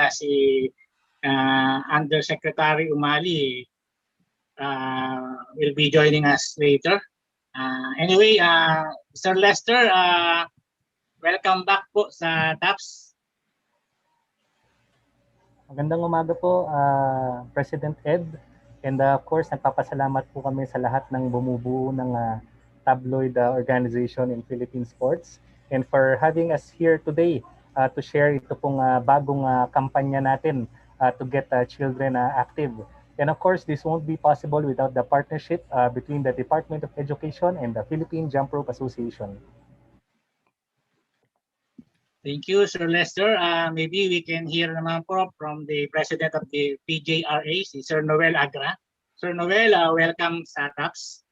baka si Undersecretary Umali will be joining us later. Anyway, Sir Lester, welcome back po sa TAPS. Magandang umaga po, President Ed. And of course, nagpapasalamat po kami sa lahat ng bumubuo ng tabloid organization in Philippine sports. And for having us here today to share ito pong bagong kampanya natin to get children active. And of course, this won't be possible without the partnership between the Department of Education and the Philippine Jump Rope Association. Thank you, Sir Lester. Maybe we can hear naman po from the President of the PJRA, si Sir Noel Agra. Sir Noel, welcome sa TAPS.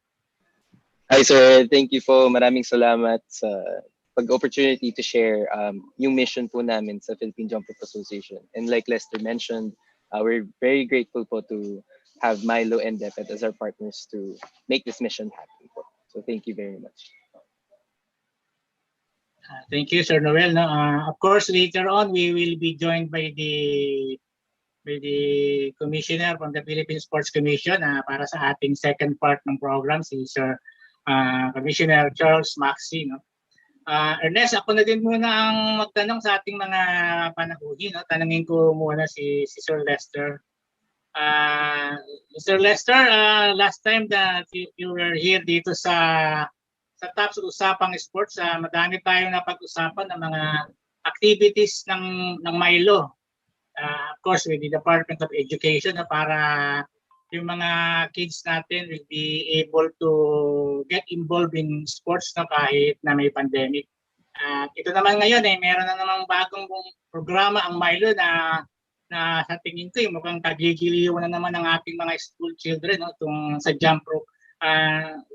Hi sir, thank you po. Maraming salamat sa pag-opportunity to share yung mission po namin sa Philippine Jump Rope Association. And like Lester mentioned, we're very grateful po to have Milo and DepEd as our partners to make this mission happen po. So thank you very much. Thank you, Sir Noel. Of course, later on, we will be joined by the commissioner from the Philippine Sports Commission para sa ating second part ng program, si Sir Commissioner Charles Maxey. No? Ernest, ako na din muna ang magtanong sa ating mga panahuhin. No? Tanungin ko muna si Sir Lester. Sir Lester, last time that you were here dito sa TAPS Usapang Sports, madami tayong napag-usapan ng mga activities ng Milo. Of course, with the Department of Education para yung mga kids natin will be able to get involved in sports kahit na may pandemic. Ito naman ngayon meron na namang bagong programa ang Milo na sa tingin ko mukhang kagigiliw na naman ng ating mga school children itong sa jump rope.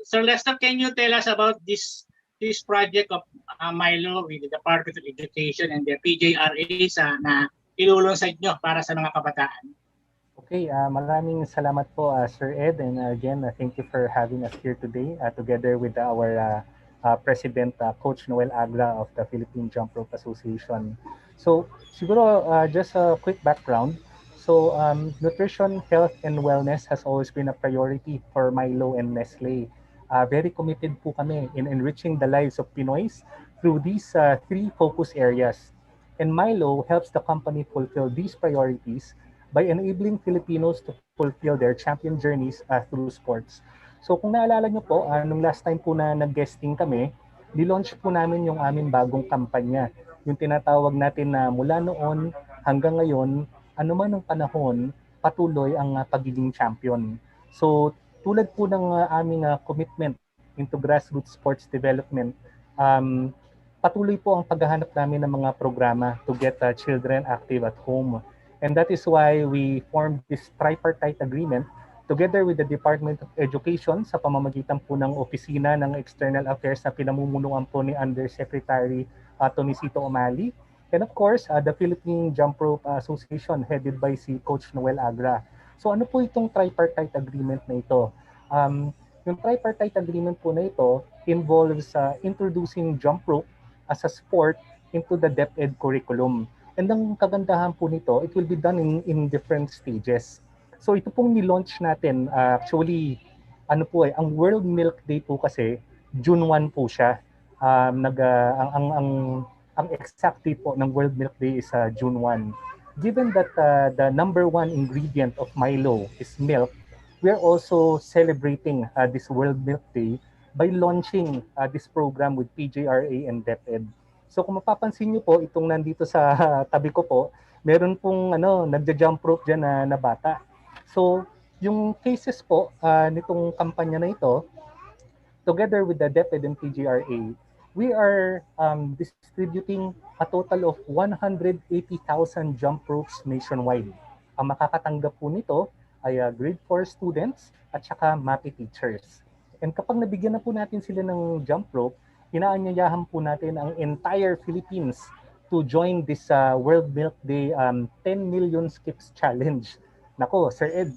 Sir Lester, can you tell us about this project of Milo with the Department of Education and the PJRA na ilulunsad nyo para sa mga kabataan? Okay, maraming salamat po Sir Ed, and again thank you for having us here today together with our President Coach Noel Agra of the Philippine Jump Rope Association. So siguro just a quick background. So nutrition, health, and wellness has always been a priority for Milo and Nestle. Very committed po kami in enriching the lives of Pinoys through these three focus areas. And Milo helps the company fulfill these priorities by enabling Filipinos to fulfill their champion journeys through sports. So kung naalala nyo po, nung last time po na nag-guesting kami, nilaunch po namin yung aming bagong kampanya. Yung tinatawag natin na mula noon hanggang ngayon, ano man ang panahon, patuloy ang pagiging champion. So tulad po ng aming commitment into grassroots sports development, patuloy po ang paghahanap namin ng mga programa to get children active at home. And that is why we formed this tripartite agreement together with the Department of Education sa pamamagitan po ng Opisina ng External Affairs na pinamumunuan po ni Undersecretary Tonisito Umali. And of course, the Philippine Jump Rope Association headed by si Coach Noel Agra. So ano po itong tripartite agreement na ito? Yung tripartite agreement po na ito involves introducing jump rope as a sport into the DepEd curriculum. And ang kagandahan po nito, it will be done in different stages. So ito pong ni-launch natin, actually, ang World Milk Day po kasi, June 1 po siya. Ang exact date po ng World Milk Day is June 1. Given that the number one ingredient of Milo is milk, we are also celebrating this World Milk Day by launching this program with PJRA and DepEd. So kung mapapansin niyo po, itong nandito sa tabi ko po, meron pong nagja-jump rope dyan na bata. So yung cases po nitong kampanya na ito, together with the DepEd and PGRA, we are distributing a total of 180,000 jump ropes nationwide. Ang makakatanggap po nito ay grade 4 students at saka MAPI teachers. And kapag nabigyan na po natin sila ng jump rope, inaanyayahan po natin ang entire Philippines to join this World Milk Day 10 million skips challenge. Nako, Sir Ed,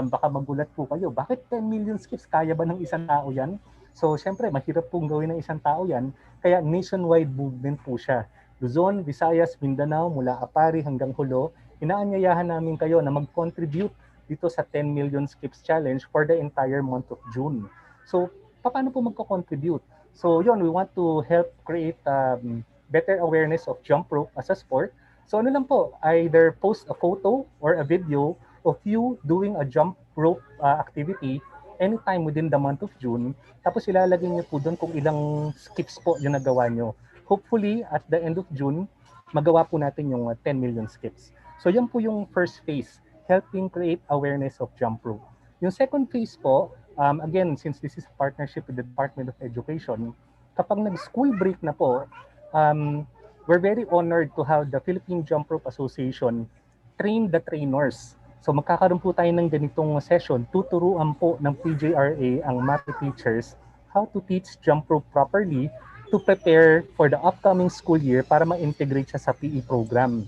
baka magulat po kayo. Bakit 10 million skips? Kaya ba ng isang tao yan? So, syempre, mahirap pong gawin ng isang tao yan. Kaya nationwide movement po siya. Luzon, Visayas, Mindanao, mula Apari hanggang Hulo, inaanyayahan namin kayo na mag-contribute dito sa 10 Million Skips Challenge for the entire month of June. So, paano po magko-contribute? So, yun, we want to help create better awareness of jump rope as a sport. So, ano lang po, either post a photo or a video of you doing a jump rope activity anytime within the month of June. Tapos ilalagay niyo po doon kung ilang skips po yung nagawa niyo. Hopefully, at the end of June, magawa po natin yung 10 million skips. So yan po yung first phase, helping create awareness of jump rope. Yung second phase po, again, since this is a partnership with the Department of Education, kapag nag-school break na po, we're very honored to have the Philippine Jump Rope Association train the trainers. So magkakaroon po tayo ng ganitong session, tuturuan po ng PJRA ang MAPE teachers how to teach jump rope properly to prepare for the upcoming school year para ma-integrate siya sa PE program.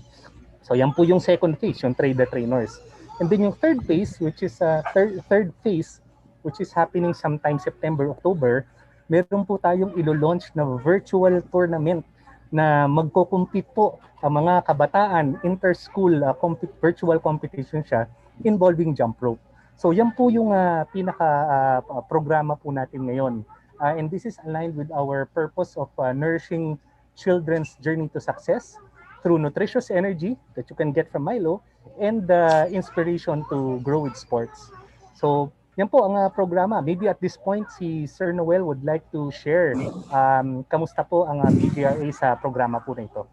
So yan po yung second phase, yung train the trainers. And then yung third phase, which is third phase, which is happening sometime September, October, meron po tayong ilo-launch na virtual tournament na magko-compete po ang mga kabataan, inter-school virtual competition siya involving jump rope. So yan po yung pinaka-programa po natin ngayon. And this is aligned with our purpose of nourishing children's journey to success through nutritious energy that you can get from Milo and the inspiration to grow with sports. So yan po ang programa. Maybe at this point, si Sir Noel would like to share kamusta po ang PGRA sa programa po na ito.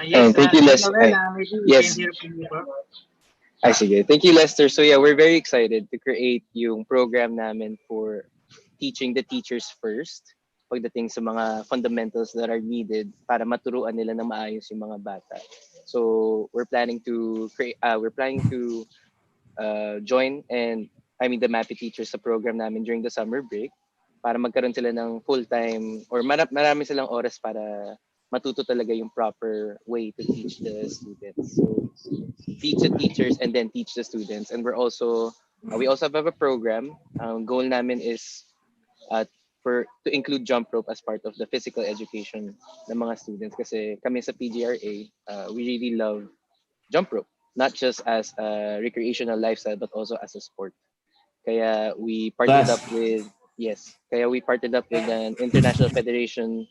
Yes, thank you, Lester. Yes. Sige. Thank you, Lester. So yeah, we're very excited to create yung program namin for teaching the teachers first pagdating sa mga fundamentals that are needed para maturuan nila ng maayos yung mga bata. So we're planning to join the MAPE teachers sa program namin during the summer break para magkaroon sila ng full-time or marami silang oras para matuto talaga yung proper way to teach the students. So teach the teachers and then teach the students. And we also have a program. Goal namin is to include jump rope as part of the physical education ng mga students kasi kami sa PGRA, we really love jump rope, not just as a recreational lifestyle but also as a sport. Kaya we partnered up with an international federation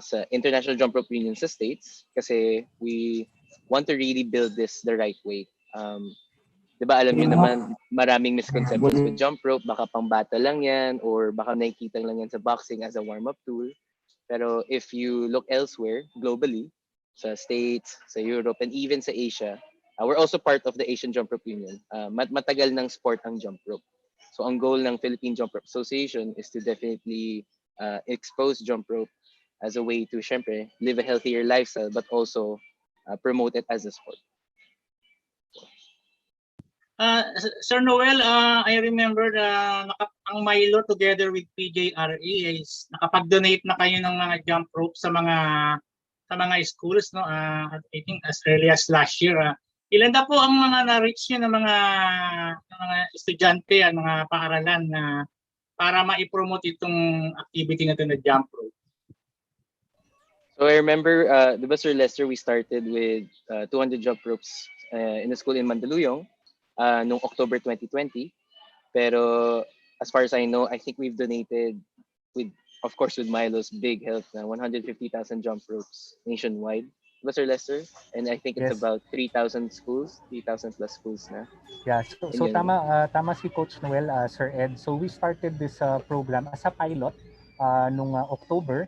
sa International Jump Rope Union sa States kasi we want to really build this the right way. Diba alam niyo naman maraming misconceptions with jump rope, baka pang-bata lang yan or baka nakikita lang yan sa boxing as a warm-up tool. Pero if you look elsewhere, globally, sa States, sa Europe, and even sa Asia, we're also part of the Asian Jump Rope Union. Matagal ng sport ang jump rope. So ang goal ng Philippine Jump Rope Association is to definitely expose jump rope as a way to, syempre, live a healthier lifestyle but also promote it as a sport. Sir Noel, I remember ang Milo together with PJRA is nakapag-donate na kayo ng mga jump rope sa mga schools, no? I think as early as last year. Ilan na po ang mga na-reach niyo ng mga estudyante at mga paaralan na para ma-promote itong activity na ito na jump rope? So I remember, diba Sir Lester, we started with 200 jump ropes in a school in Mandaluyong noong October 2020. Pero as far as I know, I think we've donated with Milo's big help na 150,000 jump ropes nationwide. Diba Sir Lester? And I think it's about 3,000 schools, 3,000 plus schools na. Yeah, so tama si Coach Noel, Sir Ed. So we started this program as a pilot nung October.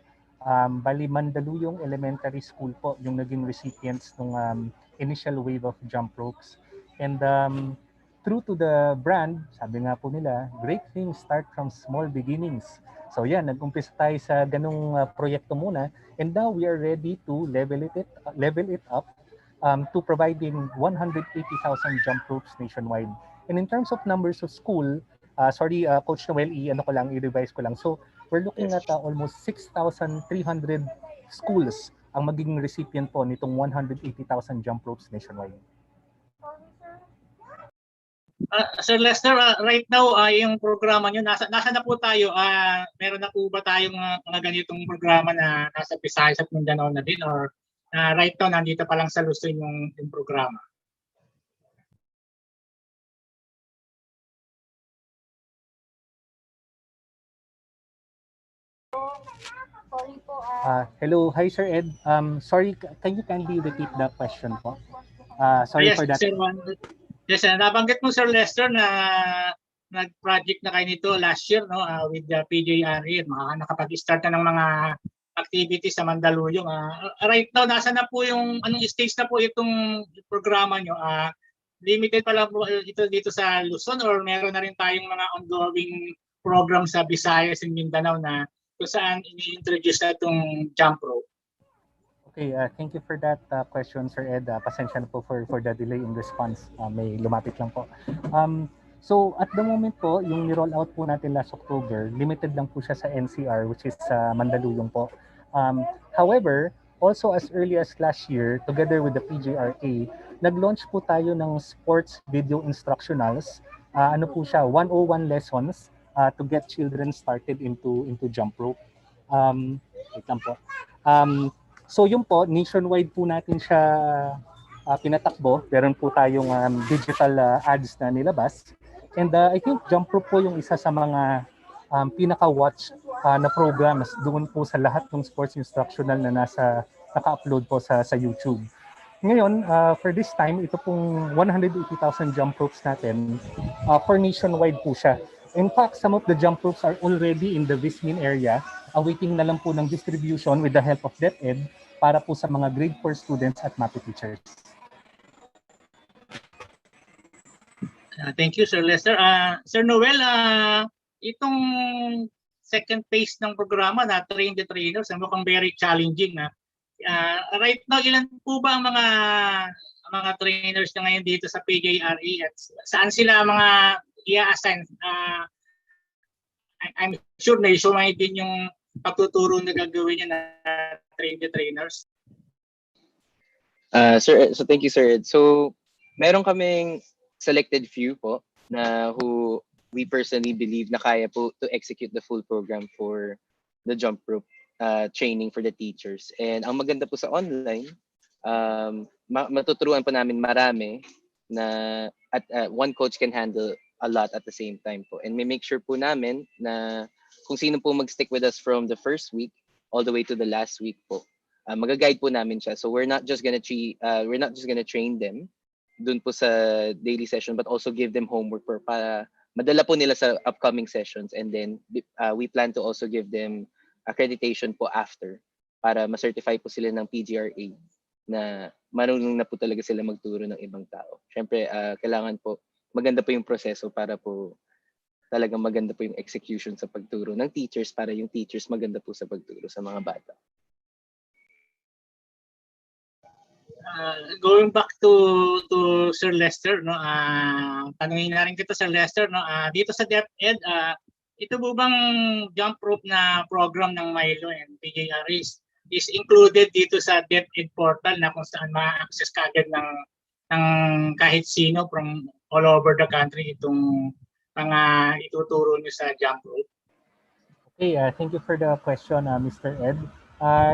Bali Mandaluyong Elementary School po yung naging recipients ng initial wave of jump ropes. And true to the brand, sabi nga po nila, great things start from small beginnings. So yan, nag-umpisa tayo sa ganung proyekto muna, and now we are ready to level it up to providing 180,000 jump ropes nationwide. And in terms of numbers of school, Coach Noel, i-revise ko lang. So we're looking at almost 6,300 schools ang magiging recipient po nitong 180,000 jump ropes nationwide. Sir Lester, right now yung programa nyo, nasa na po tayo? Meron na po ba tayong mga ganitong programa na nasa Visayas at Mindanao na din, or right now, nandito pa lang sa Luzon yung programa. Hello, hi Sir Ed. Sorry, can you kindly repeat the question po? Sorry Yes, for that. Sir, yes, nabanggit mo Sir Lester na nag-project na kayo nito last year, no, with the PJRE. Nakapag-start na ng mga activities sa Mandaluyong. Right now, nasa na po yung anong stage na po itong programa nyo? Limited pa lang po ito dito sa Luzon or meron na rin tayong mga ongoing program sa Visayas and Mindanao na kung saan ini-introduce na itong jump rope? Okay, thank you for that question, Sir Ed. Pasensya na po for the delay in response. May lumapit lang po. So at the moment po, yung ni-roll out po natin last October, limited lang po siya sa NCR, which is sa Mandaluyong po. However, also as early as last year, together with the PJRA, nag-launch po tayo ng sports video instructionals. Ano po siya, 101 lessons to get children started into jump rope. Wait lang po. So yun po, nationwide po natin siya pinatakbo. Meron po tayong digital ads na nilabas. And I think jump rope po yung isa sa mga pinaka-watch na programs doon po sa lahat ng sports instructional na naka-upload po sa YouTube. Ngayon, for this time, ito pong 180,000 jump ropes natin, for nationwide po siya. In fact, some of the jump ropes are already in the Vismin area, awaiting na lang po ng distribution with the help of DepEd para po sa mga grade 4 students at MAPE teachers. Thank you, Sir Lester. Sir Noel, itong second phase ng programa na Train the Trainers, mukhang very challenging. Right now, ilan po ba ang mga trainers na ngayon dito sa PJRE at saan sila mga i-assign? I'm sure nationwide din yung pagtuturo na gagawin niya na Train the Trainers. Sir, so thank you, Sir Ed. So, meron kaming selected few po na who we personally believe na kaya po to execute the full program for the jump rope training for the teachers. And ang maganda po sa online, matuturuan po namin marami na at one coach can handle a lot at the same time po. And may make sure po namin na kung sino po mag-stick with us from the first week all the way to the last week po, mag-guide po namin siya. So we're not just gonna train them dun po sa daily session, but also give them homework para madala po nila sa upcoming sessions. And then we plan to also give them accreditation po after para ma-certify po sila ng PGRA na marunong na po talaga sila magturo ng ibang tao. Siyempre, kailangan po maganda po yung proseso para po talagang maganda po yung execution sa pagturo ng teachers para yung teachers maganda po sa pagturo sa mga bata. Going back to Sir Lester, no, tanungin na rin kita Sir Lester, no, dito sa DepEd, ito po bang jump rope na program ng Milo and PJRE is included dito sa DepEd portal na kung saan ma-access kagad ng kahit sino from all over the country itong mga ituturo niyo sa jump rope? Okay, thank you for the question, Mr. Ed.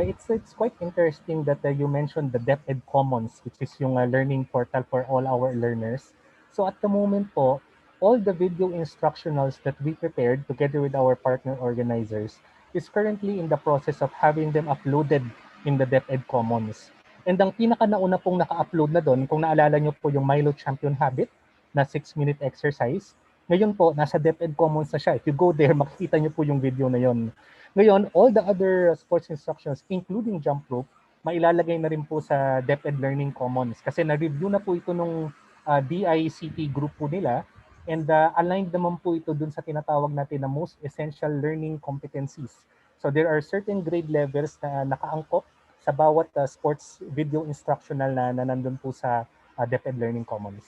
It's quite interesting that you mentioned the DepEd Commons, which is yung learning portal for all our learners. So at the moment po, all the video instructionals that we prepared together with our partner organizers is currently in the process of having them uploaded in the DepEd Commons. And ang pinaka-nauna pong naka-upload na doon, kung naalala nyo po yung Milo Champion Habit na 6-minute exercise, ngayon po, nasa DepEd Commons na siya. If you go there, makikita nyo po yung video na yon. Ngayon, all the other sports instructions, including jump rope, mailalagay na rin po sa DepEd Learning Commons. Kasi na-review na po ito nung DICT group po nila. And aligned naman po ito dun sa tinatawag natin na most essential learning competencies. So there are certain grade levels na nakaangkop sa bawat sports video instructional na nandun po sa DepEd Learning Commons.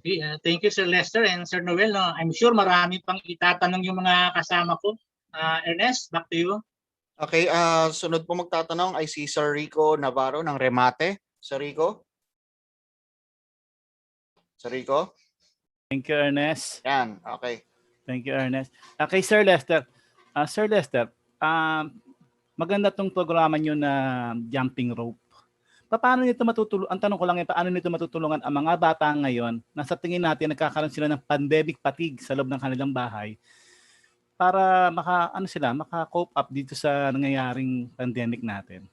Okay, thank you Sir Lester and Sir Noel. No, I'm sure marami pang itatanong yung mga kasama ko. Ernest, back to you. Okay, sunod po magtatanong ay si Sir Rico Navarro ng Remate. Sir Rico? Sir Rico? Thank you, Ernest. Yan, okay. Thank you, Ernest. Okay, Sir Lester. Sir Lester, maganda tong programa nyo na jumping rope. Paano nito matutulungan? Ang tanong ko lang paano nito matutulungan ang mga bata ngayon na sa tingin natin nagkakaroon sila ng pandemic fatigue sa loob ng kanilang bahay para maka-cope up dito sa nangyayaring pandemic natin.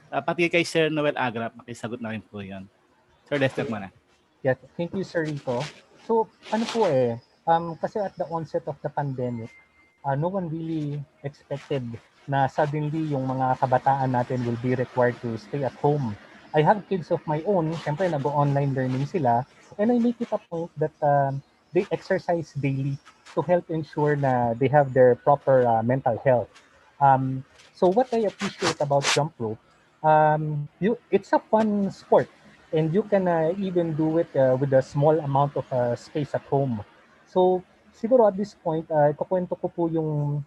Pati kay Sir Noel Agra, makisagot na rin po yun. Sir Lester mo na. Yeah, thank you, Sir Rico. So, kasi at the onset of the pandemic, no one really expected na suddenly yung mga kabataan natin will be required to stay at home. I have kids of my own, syempre nag-online learning sila, and I make it a point that they exercise daily to help ensure na they have their proper mental health. So what I appreciate about jump rope, it's a fun sport, and you can even do it with a small amount of space at home. So siguro at this point, ikukwento ko po yung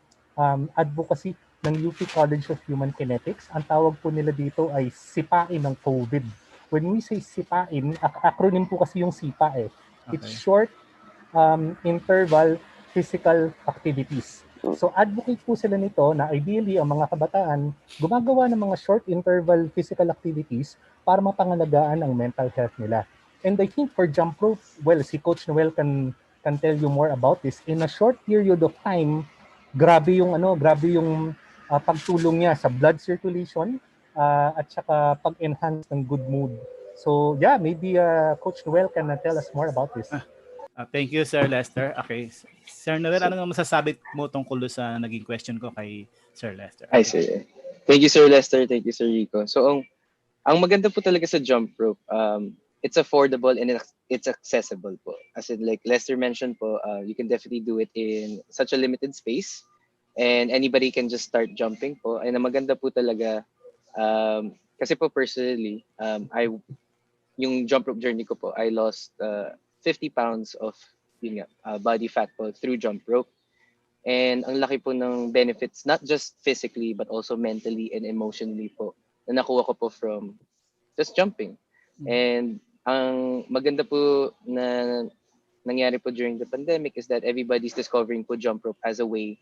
advocacy ng UP College of Human Kinetics. Ang tawag po nila dito ay sipain ng COVID. When we say sipain, acronym po kasi yung SIPA eh. Okay. It's short interval physical activities. So advocate po sila nito na ideally ang mga kabataan gumagawa ng mga short interval physical activities para mapangalagaan ang mental health nila. And I think for jump rope, well, si Coach Noel can tell you more about this. In a short period of time, grabe yung pagtulong niya sa blood circulation at saka pag-enhance ng good mood. So yeah, maybe Coach Noel can tell us more about this. Thank you, Sir Lester. Okay. Sir Noel, ano nga masasabi mo tungkol sa naging question ko kay Sir Lester? Hi, sir. Thank you, Sir Lester. Thank you, Sir Rico. So, ang maganda po talaga sa jump rope, it's affordable and it's accessible po. As in, like Lester mentioned po, you can definitely do it in such a limited space and anybody can just start jumping po. And ang maganda po talaga, kasi po personally, yung jump rope journey ko po, I lost 50 pounds of body fat po through jump rope. And ang laki po ng benefits, not just physically, but also mentally and emotionally po, na nakuha ko po from just jumping. And ang maganda po na nangyari po during the pandemic is that everybody's discovering po jump rope as a way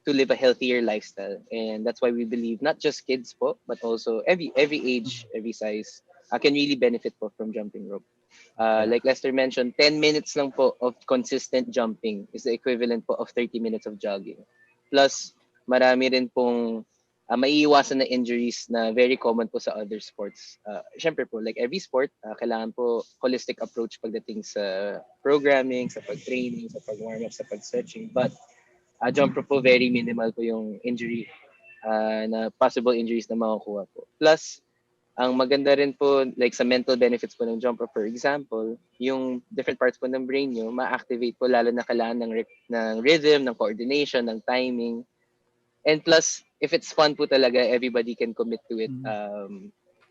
to live a healthier lifestyle. And that's why we believe not just kids po, but also every age, every size can really benefit po from jumping rope. Like Lester mentioned, 10 minutes lang po of consistent jumping is the equivalent po of 30 minutes of jogging. Plus, marami rin pong maiiwasan na injuries na very common po sa other sports. Siyempre po, like every sport, kailangan po holistic approach pagdating sa programming, sa pag-training, sa pag-warm-up, sa pag-stretching. But jump rope po, very minimal po yung injury, na possible injuries na makukuha po. Plus, ang maganda rin po, like sa mental benefits po ng jump rope, for example, yung different parts po ng brain nyo, ma-activate po lalo na kailangan ng rhythm, ng coordination, ng timing. And plus, if it's fun po talaga, everybody can commit to it.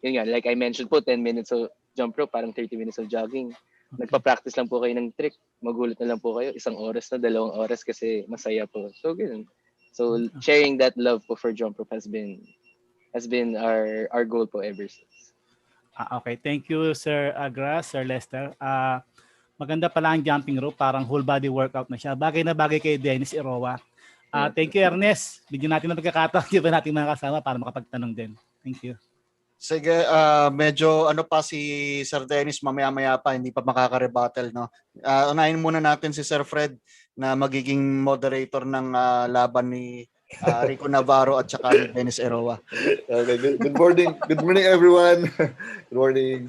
Yun nga, like I mentioned po, 10 minutes of jump rope, parang 30 minutes of jogging. Nagpa-practice lang po kayo ng trick. Magulat na lang po kayo, 1 oras na, 2 oras kasi masaya po. So, ganun. So, sharing that love po for jump rope has been our goal po ever since. Okay, thank you, Sir Agra, Sir Lester. Maganda pala ang jumping rope, parang whole body workout na siya. Bagay na bagay kay Dennis Iroa. Thank you, Ernest. Bigyan natin ng pagkakataon, di ba natin mga kasama para makapagtanong din. Thank you. Sige, medyo pa si Sir Dennis mamaya-maya pa, hindi pa makaka-rebuttal, no? Unahin muna natin si Sir Fred na magiging moderator ng laban ni Rico Navarro at saka ni Dennis Eroa. Okay, good morning. Good morning, everyone. Good morning.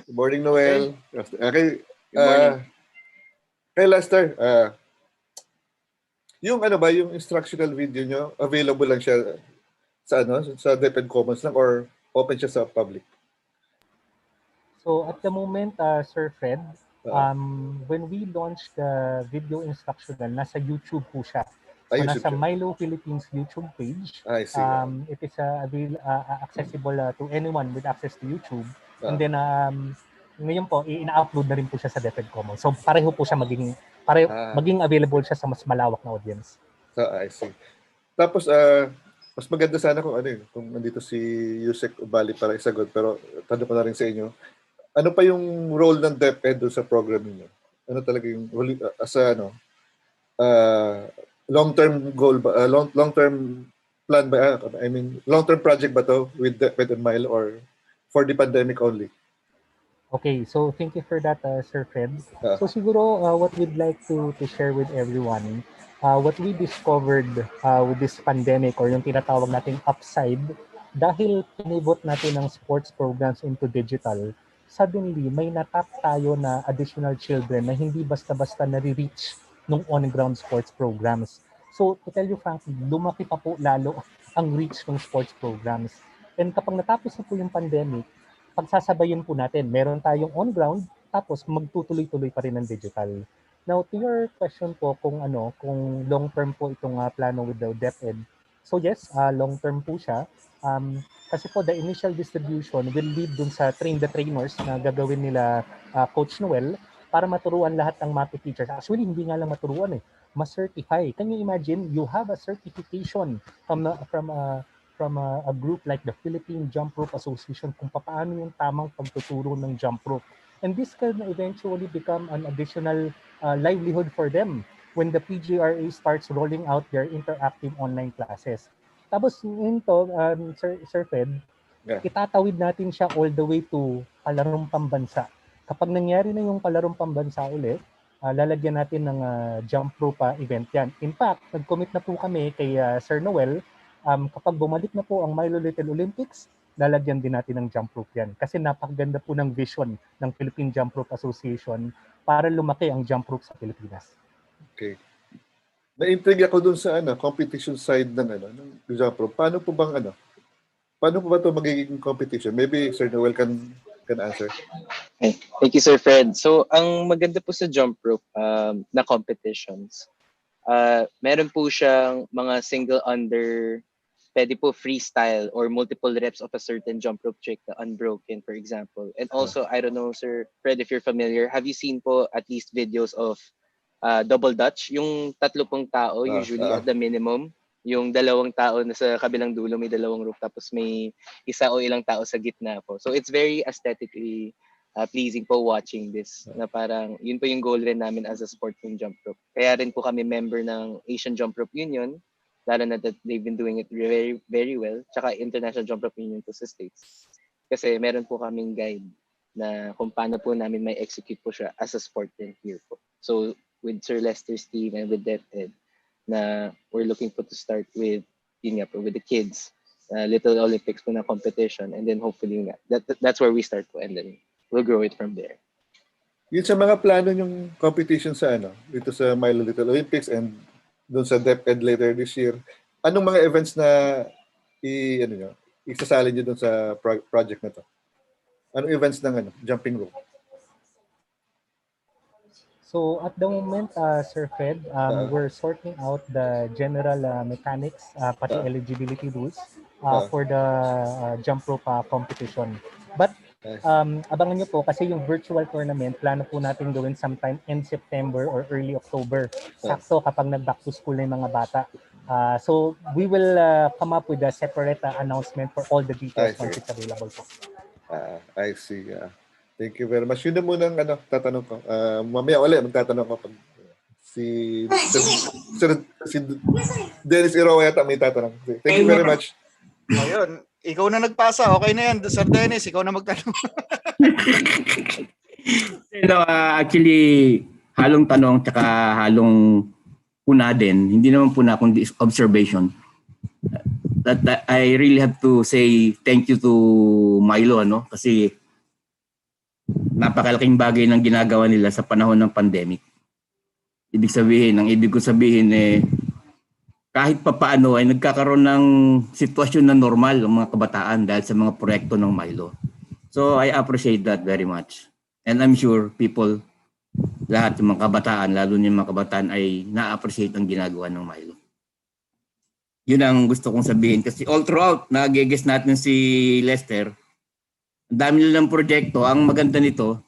Good morning, Noel. Okay. Good morning. Kay Lester, yung yung instructional video nyo, available lang siya sa DepEd Commons lang or open siya sa public? So at the moment, Sir Fred, when we launched the video instructional, nasa YouTube po siya. So nasa Milo Philippines YouTube page. I see. It is accessible to anyone with access to YouTube. And then ngayon po, ina-upload na rin po siya sa DepEd Commons. So pareho po siya maging available siya sa mas malawak na audience. So I see. Tapos mas maganda sana kung kung nandito si Yusek Ubali para isagot, pero tanong ko na rin sa inyo. Ano pa yung role ng DepEd sa programming niyo? Ano talaga yung long-term goal ba, long-term plan ba, I mean, long-term project ba to with Milo or for the pandemic only? Okay, so thank you for that, Sir Fred. Ah. So siguro what we'd like to share with everyone, what we discovered with this pandemic or yung tinatawag nating upside, dahil pinivot natin ng sports programs into digital, suddenly may natap tayo na additional children na hindi basta-basta nare-reach ng on-ground sports programs. So to tell you frankly, lumaki pa po lalo ang reach ng sports programs. And kapag natapos na po yung pandemic, pagsasabayin po natin. Meron tayong on-ground, tapos magtutuloy-tuloy pa rin ng digital. Now, to your question po kung kung long-term po itong plano with the DepEd. So yes, long-term po siya. Kasi po the initial distribution will lead dun sa train the trainers na gagawin nila Coach Noel para maturuan lahat ng MAPE teachers. Actually, hindi nga lang maturuan ma-certify. Can you imagine, you have a certification from a group like the Philippine Jump Rope Association kung paano yung tamang pagtuturo ng jump rope. And this can eventually become an additional livelihood for them when the PGRA starts rolling out their interactive online classes. Tapos nito, Sir Fed, itatawid natin siya all the way to palarong pambansa. Kapag nangyari na yung palarong pambansa ulit, lalagyan natin ng jump rope event yan. In fact, nag-commit na po kami kay Sir Noel, kapag bumalik na po ang Milo Little Olympics, lalagyan din natin ng jump rope yan. Kasi napakaganda po ng vision ng Philippine Jump Rope Association para lumaki ang jump rope sa Pilipinas. Okay. Na-intrigue ako dun sa competition side ng jump rope. Paano po ba ito magiging competition? Maybe Sir Noel can answer. Okay. Thank you, Sir Fred. So, ang maganda po sa jump rope na competitions, meron po siyang mga single under, pwede po freestyle or multiple reps of a certain jump rope trick, the unbroken, for example. And also, I don't know, Sir Fred, if you're familiar, have you seen po at least videos of double dutch? Yung tatlo pong tao, usually at the minimum, yung dalawang tao na sa kabilang dulo, may dalawang rope, tapos may isa o ilang tao sa gitna po. So it's very aesthetically pleasing po watching this, na parang yun po yung goal rin namin as a sport yung jump rope. Kaya rin po kami member ng Asian Jump Rope Union, lalo na that they've been doing it very, very well, tsaka International Jump Rope Union to sa States. Kasi meron po kaming guide na kung paano po namin may execute po siya as a sport din here po. So with Sir Lester's team and with DepEd, na we're looking po to start with with the kids, Little Olympics po na competition, and then hopefully that's where we start po, and then we'll grow it from there. Yun sa mga plano yung competition sa dito sa Milo Little Olympics and doon sa DepEd later this year. Anong mga events na isasali niyo doon sa project na to? Anong events ng jumping rope? So at the moment, Sir Fred, we're sorting out the general mechanics, pati eligibility rules for the jump rope competition. But abangan nyo po kasi yung virtual tournament, plano po natin gawin sometime in September or early October. Sakto kapag nag-back to school na yung mga bata. So we will come up with a separate announcement for all the details once it's available po. I see. Thank you very much. Yun na muna ang tatanong ko. Mamaya ulit magtatanong ko pag si Dennis Iraw yata may tatanong. Thank you very much. Ayun, ikaw na nagpasa. Okay na yan, Sir Dennis. Ikaw na magtanong. Actually, halong tanong tsaka halong puna din. Hindi naman puna kundi observation. That I really have to say thank you to Milo, kasi napakalaking bagay ng ginagawa nila sa panahon ng pandemic. Ibig ko sabihin kahit papaano ay nagkakaroon ng sitwasyon na normal ang mga kabataan dahil sa mga proyekto ng Milo. So I appreciate that very much. And I'm sure people, lahat ng mga kabataan, lalo yung mga kabataan ay na-appreciate ang ginagawa ng Milo. Yun ang gusto kong sabihin kasi all throughout, nag-guess natin si Lester, ang dami nilang proyekto. Ang maganda nito,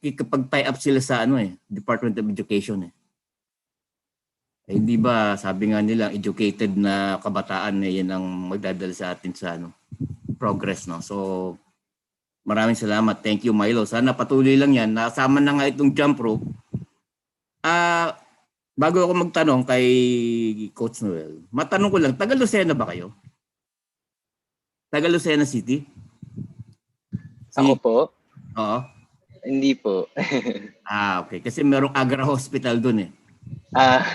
kapag tie up sila sa Department of Education. Hindi ba, sabi nga nila, educated na kabataan yan ang magdadala sa atin sa progress. So, maraming salamat. Thank you, Milo. Sana patuloy lang yan. Nasama na nga itong jump rope. bago ako magtanong kay Coach Noel, matanong ko lang, taga Lucena ba kayo? Taga Lucena City? Ako po? Oo. Hindi po. Okay. Kasi merong Agra Hospital doon eh.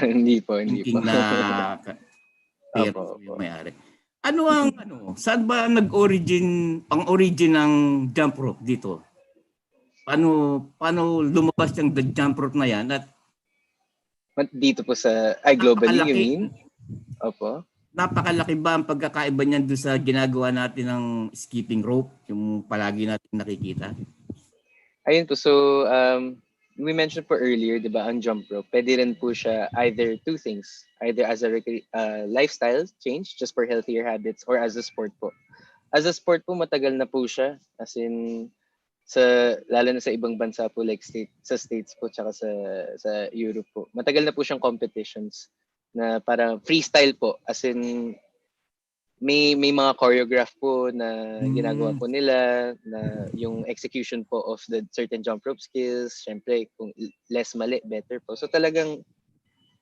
Hindi po, hindi Thinking po. na parents Opo. yung may-ari. Ano ang saan ba nag-origin ang origin ng jump rope dito? Paano lumabas yung the jump rope na yan at Dito po sa globally you napakalaki. mean? Opo. Napakalaki ba ang pagkakaiba niyan doon sa ginagawa natin ng skipping rope, yung palagi natin nakikita? Ayun po, so we mentioned po earlier, 'di ba, ang jump rope. Pwede rin po siya either two things, either as a lifestyle change just for healthier habits or as a sport po. As a sport po matagal na po siya, as in lalo na sa ibang bansa po like sa States po tsaka sa Europe po. Matagal na po siyang competitions na parang freestyle po, as in may mga choreograph po na ginagawa po nila na yung execution po of the certain jump rope skills. Syempre, kung less mali, better po. So talagang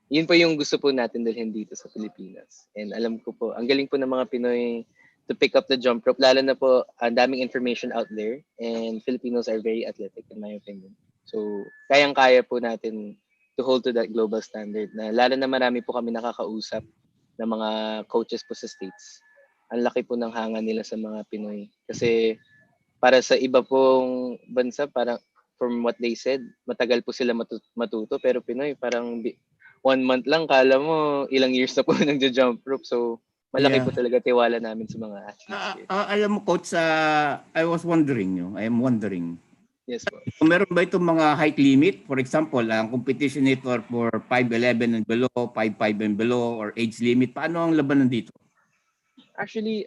yun po yung gusto po natin dalhin dito sa Pilipinas. And alam ko po, ang galing po ng mga Pinoy to pick up the jump rope. Lalo na po, ang daming information out there. And Filipinos are very athletic in my opinion. So kayang-kaya po natin to hold to that global standard na lalo na marami po kami nakakausap ng mga coaches po sa States. Ang laki po ng hanga nila sa mga Pinoy. Kasi para sa iba pong bansa, parang from what they said, matagal po sila matuto. Pero Pinoy, parang 1 month lang, kala mo ilang years na po nag-jump rope. So malaki po talaga tiwala namin sa mga athletes here. Alam mo, Coach, I am wondering. Yes po. Meron ba itong mga height limit? For example, ang competition nito for 5'11 and below, 5'5 and below, or age limit. Paano ang labanan dito? Actually,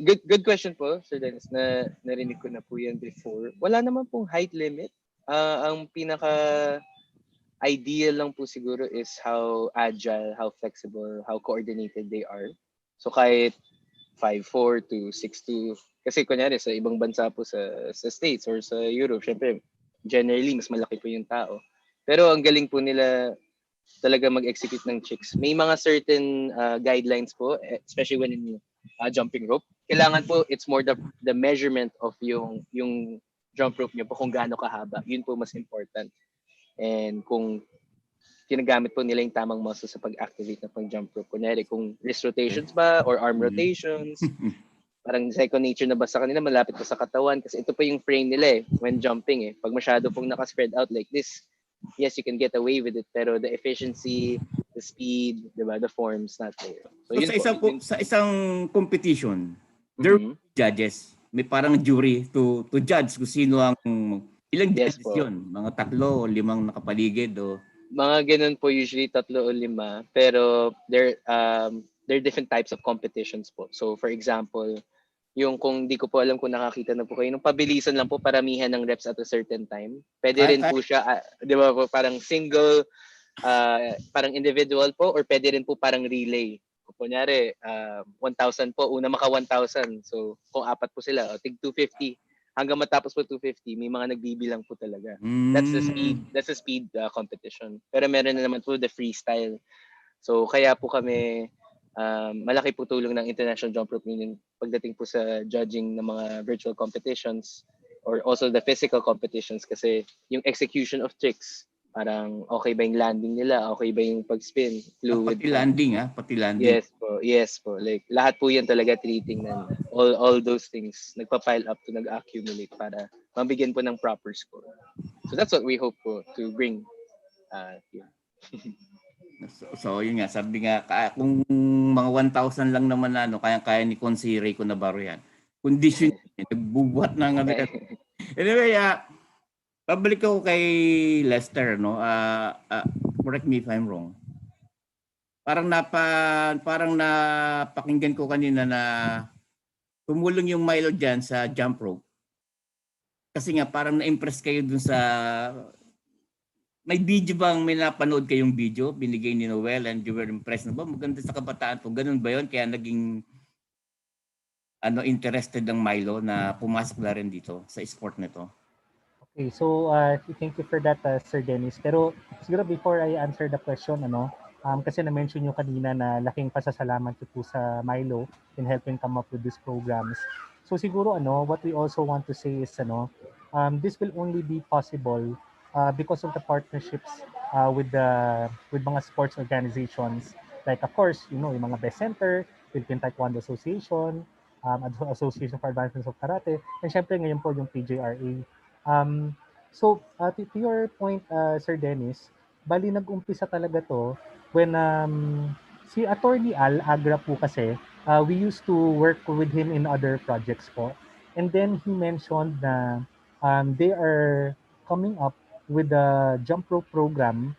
good question po, Sir Dennis, na narinig ko na po yan before. Wala naman pong height limit. Ang pinaka-ideal lang po siguro is how agile, how flexible, how coordinated they are. So kahit 5'4 to 6'2", kasi kunyari sa ibang bansa po sa States or sa Europe, syempre, generally, mas malaki po yung tao. Pero ang galing po nila talaga mag-execute ng chicks. May mga certain guidelines po, especially when in jumping rope. Kailangan po, it's more the measurement of yung jump rope niyo po kung gaano kahaba. Yun po mas important. And kung ginagamit po nila yung tamang muscle sa pag-activate ng pang-jump rope. Kunyari, kung wrist rotations ba or arm rotations, parang second nature na ba sa kanila, malapit pa sa katawan kasi ito po yung frame nila when jumping Pag masyado pong naka-spread out like this, yes, you can get away with it, pero the efficiency, the speed, diba, the form's not there. So yun sa isang competition, there are judges. May parang jury to judge kung sino ang ilang judges yun. Mga 3 o 5 nakapaligid o mga ganun po, usually 3 o 5, pero there are different types of competitions po. So for example, yung kung di ko po alam kung nakakita na po kayo, nung pabilisan lang po, paramihan ng reps at a certain time. Pwede rin po siya, di ba po, parang single, parang individual po, or pwede rin po parang relay. Kung kunyari, 1,000 po, una maka 1,000. So kung 4 po sila, tig 250. Hanggang matapos po 250, may mga nagbibilang po talaga. That's the speed competition. Pero meron na naman po the freestyle. So kaya po kami, malaki po tulong ng International Jump Rope Union pagdating po sa judging ng mga virtual competitions or also the physical competitions kasi yung execution of tricks, parang okay ba yung landing nila, okay ba yung pag-spin, fluid. Pati landing. Yes po. Like lahat po yan talaga tinitingnan. All those things nagpa-pile up to nag-accumulate para mabigyan po ng proper score. So that's what we hope po to bring here. So yun nga, sabi nga, kung mga 1,000 lang naman na, kaya ni Consi Ray ko na baro yan. Condition, nagbubuhat ng Anyway, pabalik ako kay Lester, no? Correct me if I'm wrong. Parang napakinggan ko kanina na tumulong yung Milo dyan sa jump rope. Kasi nga, parang na-impress kayo dun sa... May video bang may napanood kayong video binigay ni Noel and you were impressed na ba? Maganda sa kabataan po. Ganun ba yun? Kaya naging interested ng Milo na pumasok na rin dito sa sport nito? Okay, so thank you for that, Sir Dennis. Pero siguro before I answer the question, kasi na-mention nyo kanina na laking pasasalamat nyo po sa Milo in helping come up with these programs. So siguro what we also want to say is this will only be possible because of the partnerships with mga sports organizations. Like of course, yung mga Best Center, Philippine Taekwondo Association, Association for Advancement of Karate, and syempre ngayon po yung PJRA. To your point, Sir Dennis, bali nag-umpisa talaga to when si Attorney Al Agra po kasi, we used to work with him in other projects po. And then he mentioned na they are coming up with the jump rope program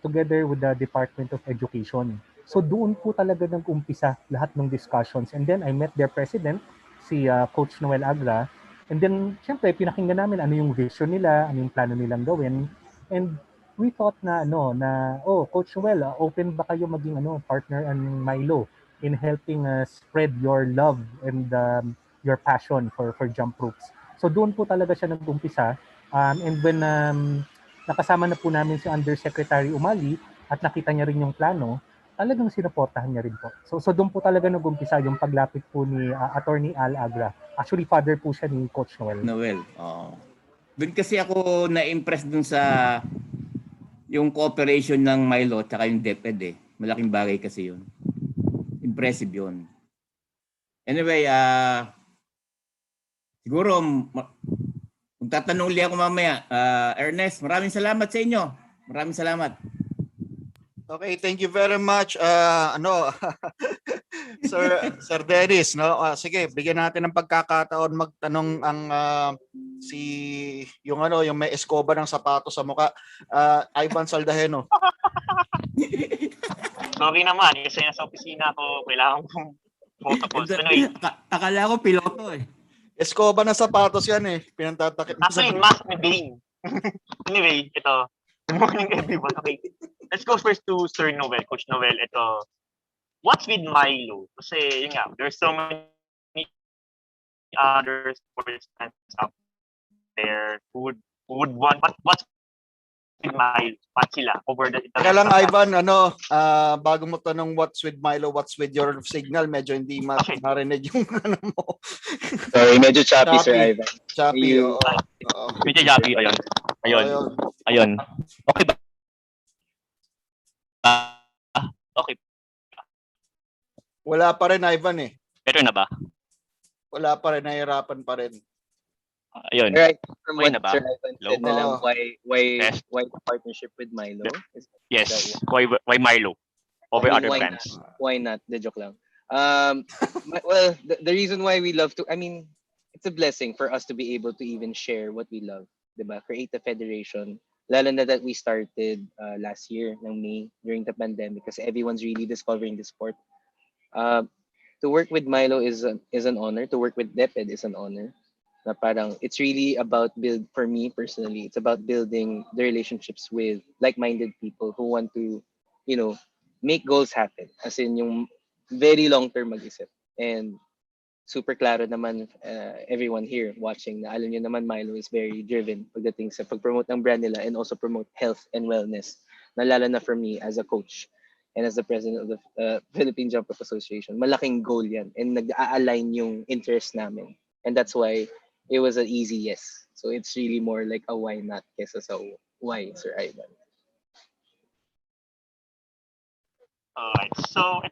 together with the Department of Education. So doon po talaga nag-umpisa lahat ng discussions. And then I met their president, si Coach Noel Agra. And then, syempre, pinakinggan namin ano yung vision nila, ano yung plano nilang gawin. And we thought na, Coach Noel, open ba kayo maging partner and Milo in helping spread your love and your passion for jump ropes. So doon po talaga siya nag-umpisa. And when nakasama na po namin si Undersecretary Umali at nakita niya rin yung plano, talagang sinuportahan niya rin po. So doon po talaga nag-umpisa yung paglapit po ni Attorney Al Agra. Actually, father po siya ni Coach Noel. Doon kasi ako na-impress dun sa yung cooperation ng Milo at yung DepEd . Malaking bagay kasi yun. Impressive yun. Anyway, siguro magtatanong ulit ako mamaya. Ernest, maraming salamat sa inyo. Maraming salamat. Okay, thank you very much. Sir Dennis, no? Sige, bigyan natin ng pagkakataon magtanong ang yung may eskoba ng sapatos sa mukha. Ivan Saldaheno. Okay naman, kasi nasa opisina ko, kailangan kong protocols. Anyway, akala ko piloto Eskoba ng sapatos yan pinantatakip. Actually, mas mabiling. Anyway, ito. Good morning everyone. Okay. Let's go first to Sir Noel, Coach Noel. Ito, what's with Milo? Kasi yun nga, there's so many other sports fans out there who would want, what's with Milo? What sila? Over the Kaya lang Ivan, bago mo tanong what's with Milo, what's with your signal, medyo hindi marinig yung mo. Sorry, medyo choppy, Sir Ivan. Choppy, medyo choppy, ayun. Okay ba? Okay. Wala pa rin, Ivan Better na ba? Wala pa rin, nahihirapan pa rin. Ayun. Right. From Okay what na ba? Sir Ivan said na lang, why the partnership with Milo? Yes. Why Milo? Over other brands. Why not? The joke lang. Well, the reason why we love to, it's a blessing for us to be able to even share what we love. Diba? Create a federation. Lalo na that we started last year ng May during the pandemic kasi everyone's really discovering the sport. To work with Milo is an honor. To work with DepEd is an honor. Na parang it's really about for me personally, it's about building the relationships with like-minded people who want to, make goals happen. As in yung very long-term mag-isip. And super klaro naman everyone here watching na alam nyo naman Milo is very driven pagdating sa pag-promote ng brand nila and also promote health and wellness. Lalo na for me as a coach and as the president of the Philippine Jump Rope Association. Malaking goal yan and nag-a-align yung interest namin. And that's why it was an easy yes. So it's really more like a why not kesa sa why, Sir Ivan. Alright, so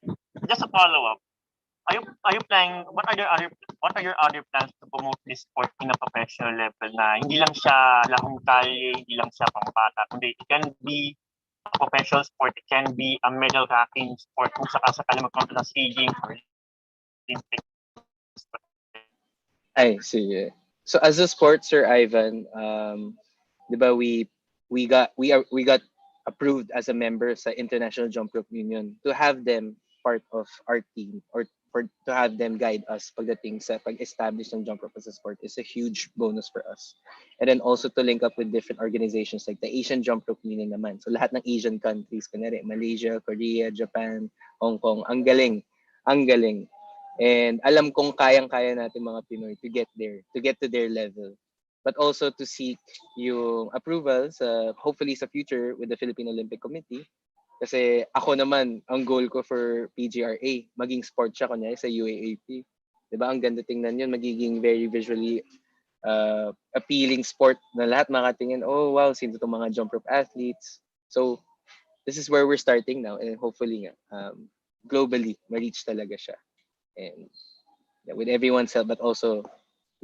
just a follow-up. Are you planning? What are your other plans to promote this sport in a professional level? Na hindi lang siya larong kalye, hindi lang siya pambata. Kundi it can be a professional sport. It can be a medal racking sport kung sakasakali magkaroon ng SEA Games or Olympic. Ay, sige. So as a sport, Sir Ivan, diba we got approved as a member sa International Jump Rope Union to have them part of our team or to have them guide us pagdating sa pag-establish ng jump rope as a sport is a huge bonus for us. And then also to link up with different organizations like the Asian Jump Rope Union naman. So lahat ng Asian countries, kunwari Malaysia, Korea, Japan, Hong Kong, ang galing. And alam kong kayang-kaya natin mga Pinoy to get there, to get to their level. but also to seek yung approval sa hopefully sa future with the Philippine Olympic Committee. Kasi ako naman, ang goal ko for PGRA, maging sport siya kunyari sa UAAP. Diba? Ang ganda tingnan yun, magiging very visually appealing sport na lahat makatingin, oh wow, sino itong mga jump rope athletes. So, this is where we're starting now and hopefully globally, ma-reach talaga siya. And yeah, with everyone's help, but also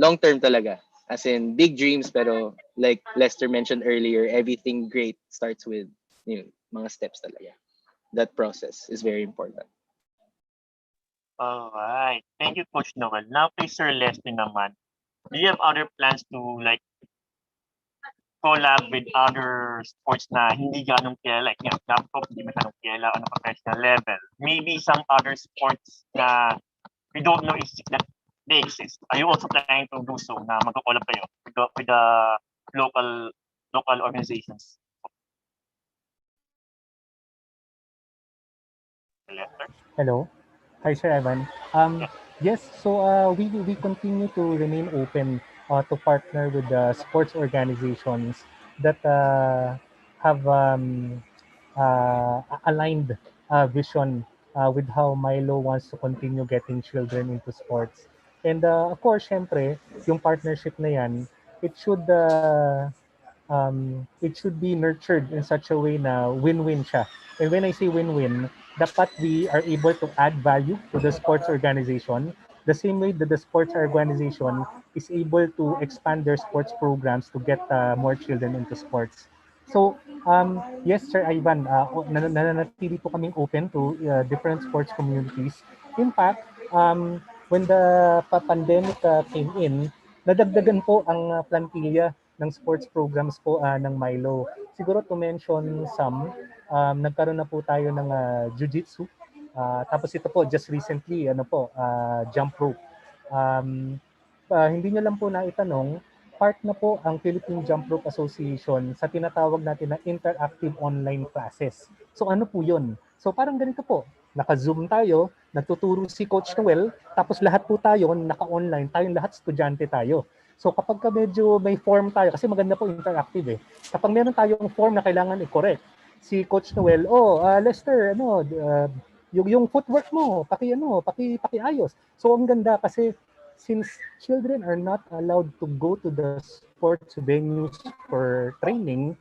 long-term talaga. As in, big dreams, pero like Lester mentioned earlier, everything great starts with mga steps talaga. That process is very important. All right. Thank you, Coach Noel. Now, please, Sir Leslie naman. Do you have other plans to like collab with other sports na hindi ganong kilala, like jump rope, hindi ganong kilala on a professional level? Maybe some other sports na we don't know that they exist. Are you also planning to do so na mag-collab kayo with the local organizations? Hello. Hi, Sir Evan. Yes, so we continue to remain open to partner with the sports organizations that have aligned vision with how Milo wants to continue getting children into sports. And of course, syempre, yung partnership na yan, it should be nurtured in such a way na win-win siya. And when I say win-win, dapat we are able to add value to the sports organization the same way that the sports organization is able to expand their sports programs to get more children into sports. So, yes, Sir Ivan, nananatili po kaming open to different sports communities. In fact, when the pandemic came in, nadagdagan po ang plantilla ng sports programs po ng Milo. Siguro to mention some, nagkaroon na po tayo ng jiu-jitsu. Tapos ito po, just recently, jump rope. Hindi nyo lang po naitanong, part na po ang Philippine Jump Rope Association sa tinatawag natin na interactive online classes. So ano po yun? So parang ganito po, naka-zoom tayo, nagtuturo si Coach Noel, tapos lahat po tayo naka-online, tayong lahat estudyante tayo. So kapag medyo may form tayo, kasi maganda po interactive eh. Kapag meron tayong form na kailangan i-correct, si Coach Noel, Lester, yung footwork mo, pakiayos. So ang ganda kasi since children are not allowed to go to the sports venues for training,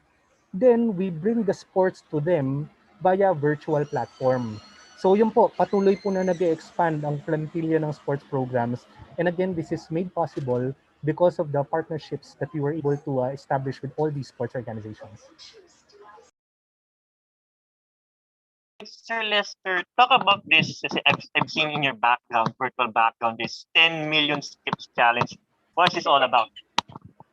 then we bring the sports to them via virtual platform. So yun po, patuloy po na nag-expand ang plantilla ng sports programs. And again, this is made possible because of the partnerships that we were able to establish with all these sports organizations. Sir Lester, talk about this. Kasi I've seen in your background, virtual background, this 10 million skips challenge. What is this all about?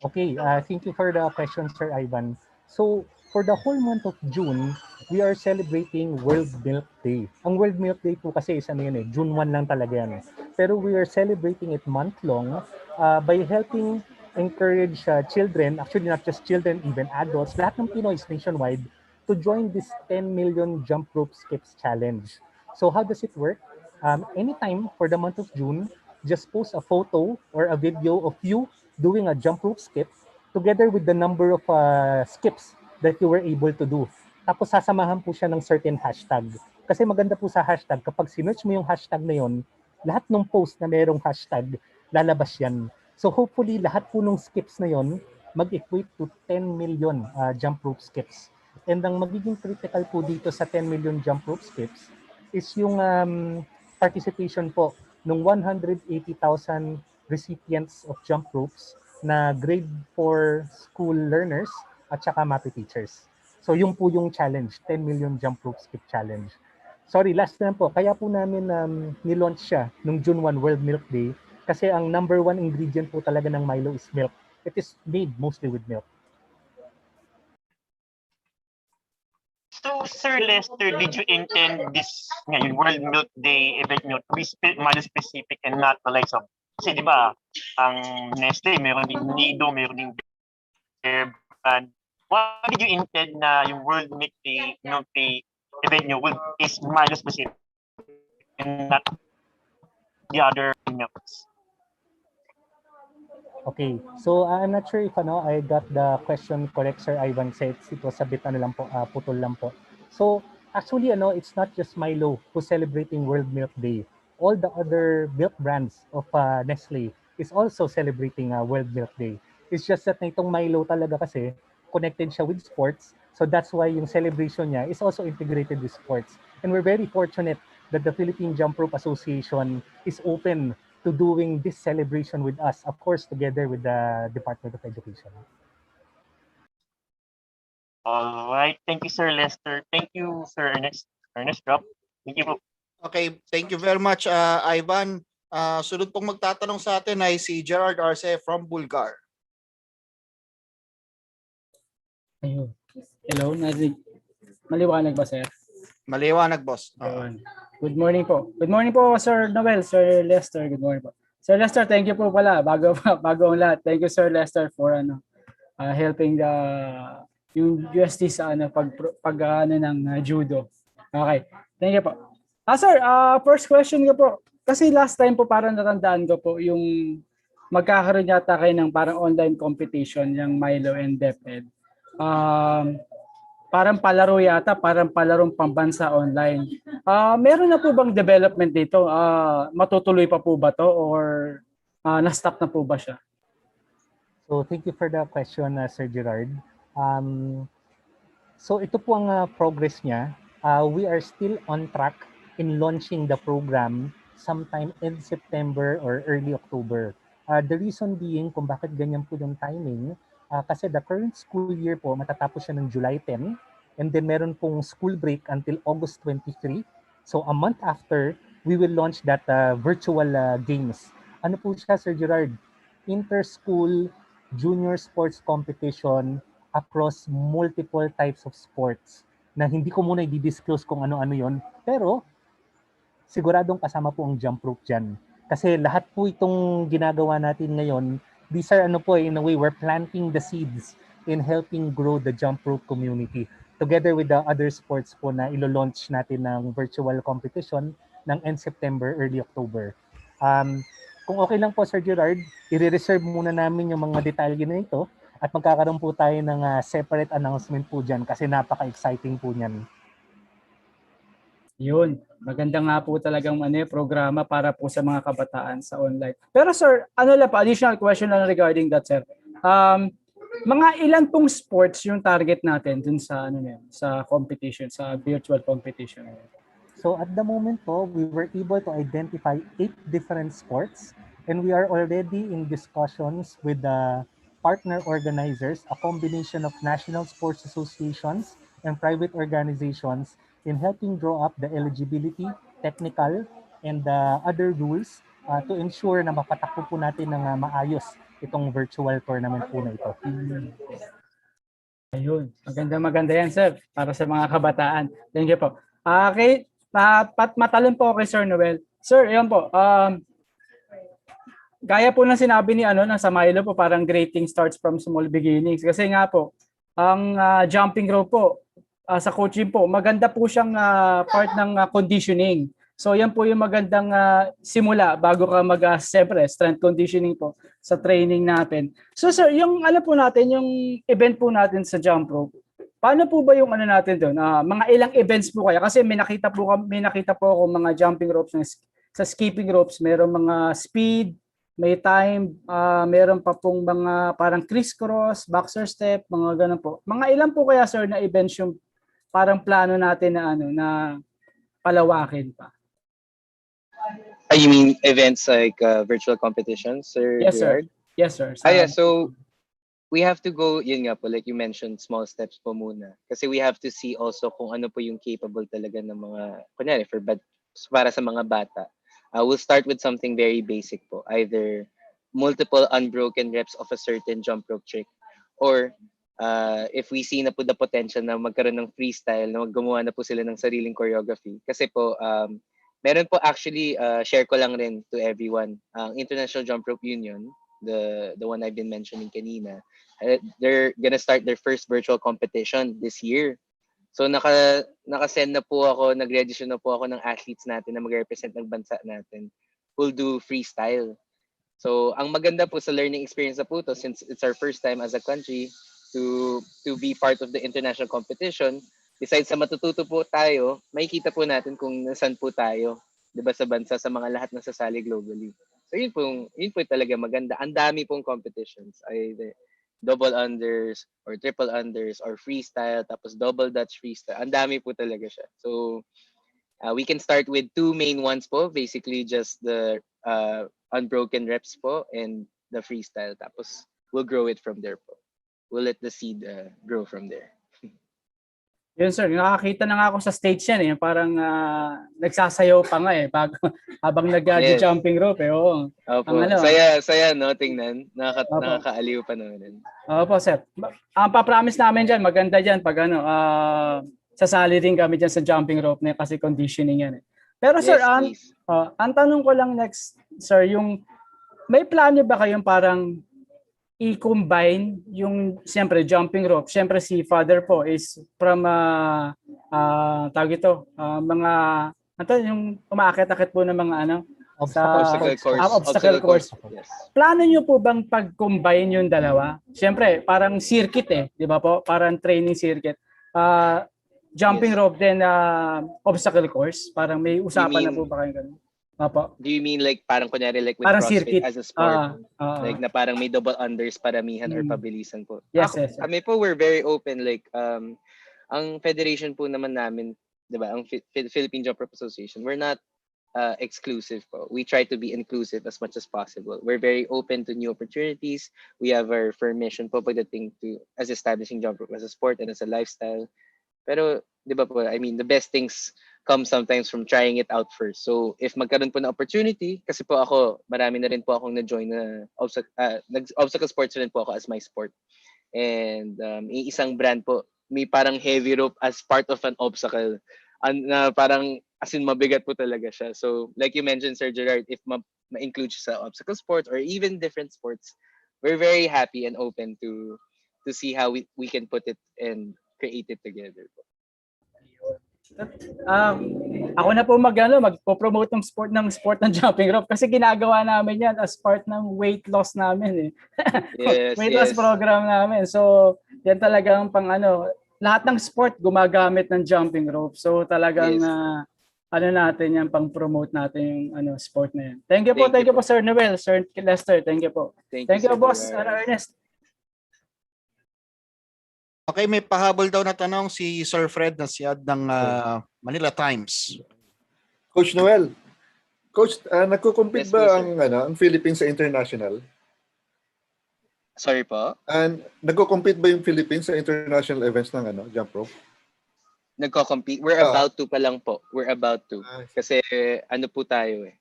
Okay, thank you for the question, Sir Ivan. So, for the whole month of June, we are celebrating World Milk Day. Ang World Milk Day po kasi is June 1 lang talaga yan. Pero we are celebrating it month-long by helping encourage children, actually not just children, even adults, lahat ng Pinoys nationwide, to join this 10 million jump rope skips challenge. So how does it work? Anytime for the month of June, just post a photo or a video of you doing a jump rope skip together with the number of skips that you were able to do. Tapos sasamahan po siya ng certain hashtag. Kasi maganda po sa hashtag, kapag sinerch mo yung hashtag na yon, lahat ng post na merong hashtag, lalabas yan. So hopefully lahat po ng skips na yon mag-equate to 10 million jump rope skips. And ang magiging critical po dito sa 10 million jump rope skips is yung participation po ng 180,000 recipients of jump ropes na grade 4 school learners at saka MAPE teachers. So yung po yung challenge, 10 million jump rope skip challenge. Sorry, last na po. Kaya po namin nilaunch siya nung June 1 World Milk Day kasi ang number 1 ingredient po talaga ng Milo is milk. It is made mostly with milk. So, Sir Lester, did you intend this yung World Milk Day event nyo to be Milo specific and not the likes of, kasi di ba, ang Nestle, meron din Nido, meron din Bear Brand. Why did you intend na yung World Milk Day event nyo is Milo specific and not the other milks? Okay, so I'm not sure if I got the question correct, Sir Ivan said it was a bit lang po, putol lang po. So actually it's not just Milo who's celebrating World Milk Day. All the other milk brands of Nestle is also celebrating World Milk Day. It's just that itong Milo talaga kasi connected siya with sports. So that's why yung celebration niya is also integrated with sports. And we're very fortunate that the Philippine Jump Rope Association is open to doing this celebration with us, of course, together with the Department of Education. All right. Thank you, Sir Lester. Thank you, Sir Ernest. Ernest, drop. Thank you po. Okay, thank you very much, Ivan. Sunod pong magtatanong sa atin ay si Gerard Arce from Bulgar. Ayun. Hello, maliwanag ba, sir? Maliwanag, boss. Ayun. Good morning po. Good morning po, Sir Noel, Sir Lester. Good morning po. Sir Lester, thank you po pala. Bago ang lahat. Thank you, Sir Lester, for helping yung UST sa pag ng judo. Okay. Thank you po. Sir, first question ko po. Kasi last time po parang natandaan ko po yung magkakaroon yata kayo ng parang online competition yung Milo and DepEd. Parang palaro yata, parang palarong pambansa online. Meron na po bang development dito? Matutuloy pa po ba to or na-stop na po ba siya? So thank you for the question, Sir Gerard. So ito po ang progress niya. We are still on track in launching the program sometime in September or early October. The reason being kung bakit ganyan po yung timing, kasi the current school year po matatapos siya ng July 10 and then meron pong school break until August 23. So a month after, we will launch that virtual games. Ano po siya, Sir Gerard? Inter-school junior sports competition across multiple types of sports na hindi ko muna i-disclose kung ano-ano yon, pero siguradong kasama po ang jump rope dyan. Kasi lahat po itong ginagawa natin ngayon, these are in a way, we're planting the seeds in helping grow the jump rope community together with the other sports po na ilo-launch natin ng virtual competition ng end September, early October. Kung okay lang po, Sir Gerard, i-reserve muna namin yung mga detalye na ito at magkakaroon po tayo ng separate announcement po dyan kasi napaka-exciting po niyan. Yun, maganda nga po talagang programa para po sa mga kabataan sa online. Pero sir, additional question lang regarding that, sir. Mga ilan pong sports yung target natin dun sa sa competition, sa virtual competition? So at the moment po, we were able to identify 8 different sports and we are already in discussions with the partner organizers, a combination of national sports associations and private organizations in helping draw up the eligibility, technical, and other rules to ensure na mapatakbo po natin ng maayos itong virtual tournament po na ito. Ayun, maganda yan, sir, para sa mga kabataan. Thank you po. Okay, matalon po kay Sir Noel. Sir, yun po. Gaya po ng sinabi ni sa Milo po, parang great thing starts from small beginnings. Kasi nga po, ang jumping rope po, sa coaching po, maganda po siyang part ng conditioning. So yan po yung magandang simula bago ka siyempre, strength conditioning po sa training natin. So sir, yung po natin, yung event po natin sa jump rope, paano po ba yung natin doon? Mga ilang events po kaya? Kasi may nakita po ako mga jumping ropes sa skipping ropes, mayroong mga speed, may time, meron pa pong mga parang crisscross, boxer step, mga ganun po. Mga ilan po kaya sir na events yung parang plano natin na na palawakin pa? You mean events like virtual competitions, Sir Yes, Gerard? sir. Yes, sir. Yeah, so we have to go, yun nga po, like you mentioned, small steps po muna. Kasi we have to see also kung ano po yung capable talaga ng mga, kunyari, para sa mga bata. We'll start with something very basic po. Either multiple unbroken reps of a certain jump rope trick or if we see na po the potential na magkaroon ng freestyle, na gumawa na po sila ng sariling choreography. Kasi po, meron po actually, share ko lang rin to everyone, ang International Jump Rope Union, the one I've been mentioning kanina, they're gonna start their first virtual competition this year. So naka-send na po ako, nag-register na po ako ng athletes natin na mag-represent ng bansa natin who'll do freestyle. So ang maganda po sa learning experience na po to, since it's our first time as a country to be part of the international competition, besides sa matututo po tayo, makikita po natin kung nasaan po tayo, 'di ba, sa bansa, sa mga lahat na sasali globally. So yun po talaga maganda. Ang dami pong competitions, either double unders or triple unders or freestyle, tapos double Dutch freestyle. Ang dami po talaga siya. So we can start with two main ones po, basically just the unbroken reps po and the freestyle. Tapos we'll grow it from there po. We'll let the seed grow from there. Yun sir, nakakita na nga ako sa stage yan eh. Parang nagsasayaw pa nga eh habang nag-jumping rope eh. Oo. Opo. Ang ano, Saya no, tingnan. Nakakaaliw pa naman. Opo sir. Ang papromise namin dyan, maganda dyan pag sasali rin kami dyan sa jumping rope na kasi conditioning yan eh. Pero sir, ang tanong ko lang next sir, yung may plano ba kayong parang i-combine yung siyempre jumping rope. Siyempre si father po is from mga yung umaakit-akit po ng mga obstacle course. Yes. Plano niyo po bang pag-combine yung dalawa? Siyempre parang circuit eh, di ba po? Parang training circuit. Jumping rope then obstacle course. Parang may usapan na po ba kayo ganun? Opo. Do you mean like parang kunyari like with parang CrossFit circuit as a sport? Like na parang may double unders, paramihan or pabilisan po? Yes. Kami po, we're very open. Like ang federation po naman namin, di ba, ang Philippine Jump Rope Association, we're not exclusive po. We try to be inclusive as much as possible. We're very open to new opportunities. We have our firm mission po pagdating to as establishing jump rope as a sport and as a lifestyle. Pero, di ba po, I mean, the best things come sometimes from trying it out first. So, if magkaroon po ng opportunity, kasi po ako, marami na rin po akong na-join na obstacle sports rin po ako as my sport. And isang brand po, may parang heavy rope as part of an obstacle. Na parang, as in, mabigat po talaga siya. So, like you mentioned, Sir Gerard, if ma-include siya sa obstacle sports or even different sports, we're very happy and open to see how we can put it and create it together. Ako na po magpo-promote ng sport ng jumping rope kasi ginagawa namin yan as part ng weight loss namin eh. Weight loss program namin. So, yan talagang lahat ng sport gumagamit ng jumping rope. So, talagang natin yan, pang-promote natin yung sport na yan. Thank you po Sir Noel, Sir Lester. Thank you po. Thank you boss Ernest. Okay, may pahabol daw na tanong si Sir Fred na siyad ng Manila Times. Coach Noel, Coach, nagko-compete ba ang Philippines sa international? Sorry po? Nagko-compete ba yung Philippines sa international events ng jump rope? Nagko-compete? We're about to pa lang po. We're about to. Kasi po tayo eh.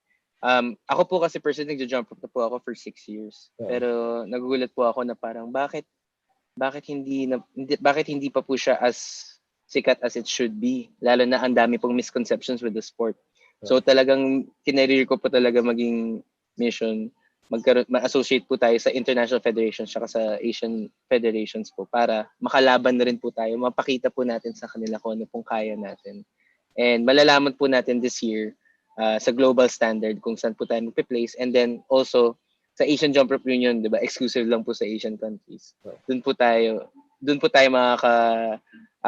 Ako po kasi personally nagja-jump rope na po ako for 6 years. Pero nagugulat po ako na parang bakit hindi pa po siya as sikat as it should be, lalo na ang dami pong misconceptions with the sport. So talagang kinareer ko po talaga maging mission, ma-associate po tayo sa international federations saka sa Asian federations po para makalaban na rin po tayo, mapakita po natin sa kanila kung ano pong kaya natin. And malalaman po natin this year sa global standard kung saan po tayo magpe-place, and then also sa Asian Jump Rope Union, 'di ba? Exclusive lang po sa Asian countries. Doon po tayo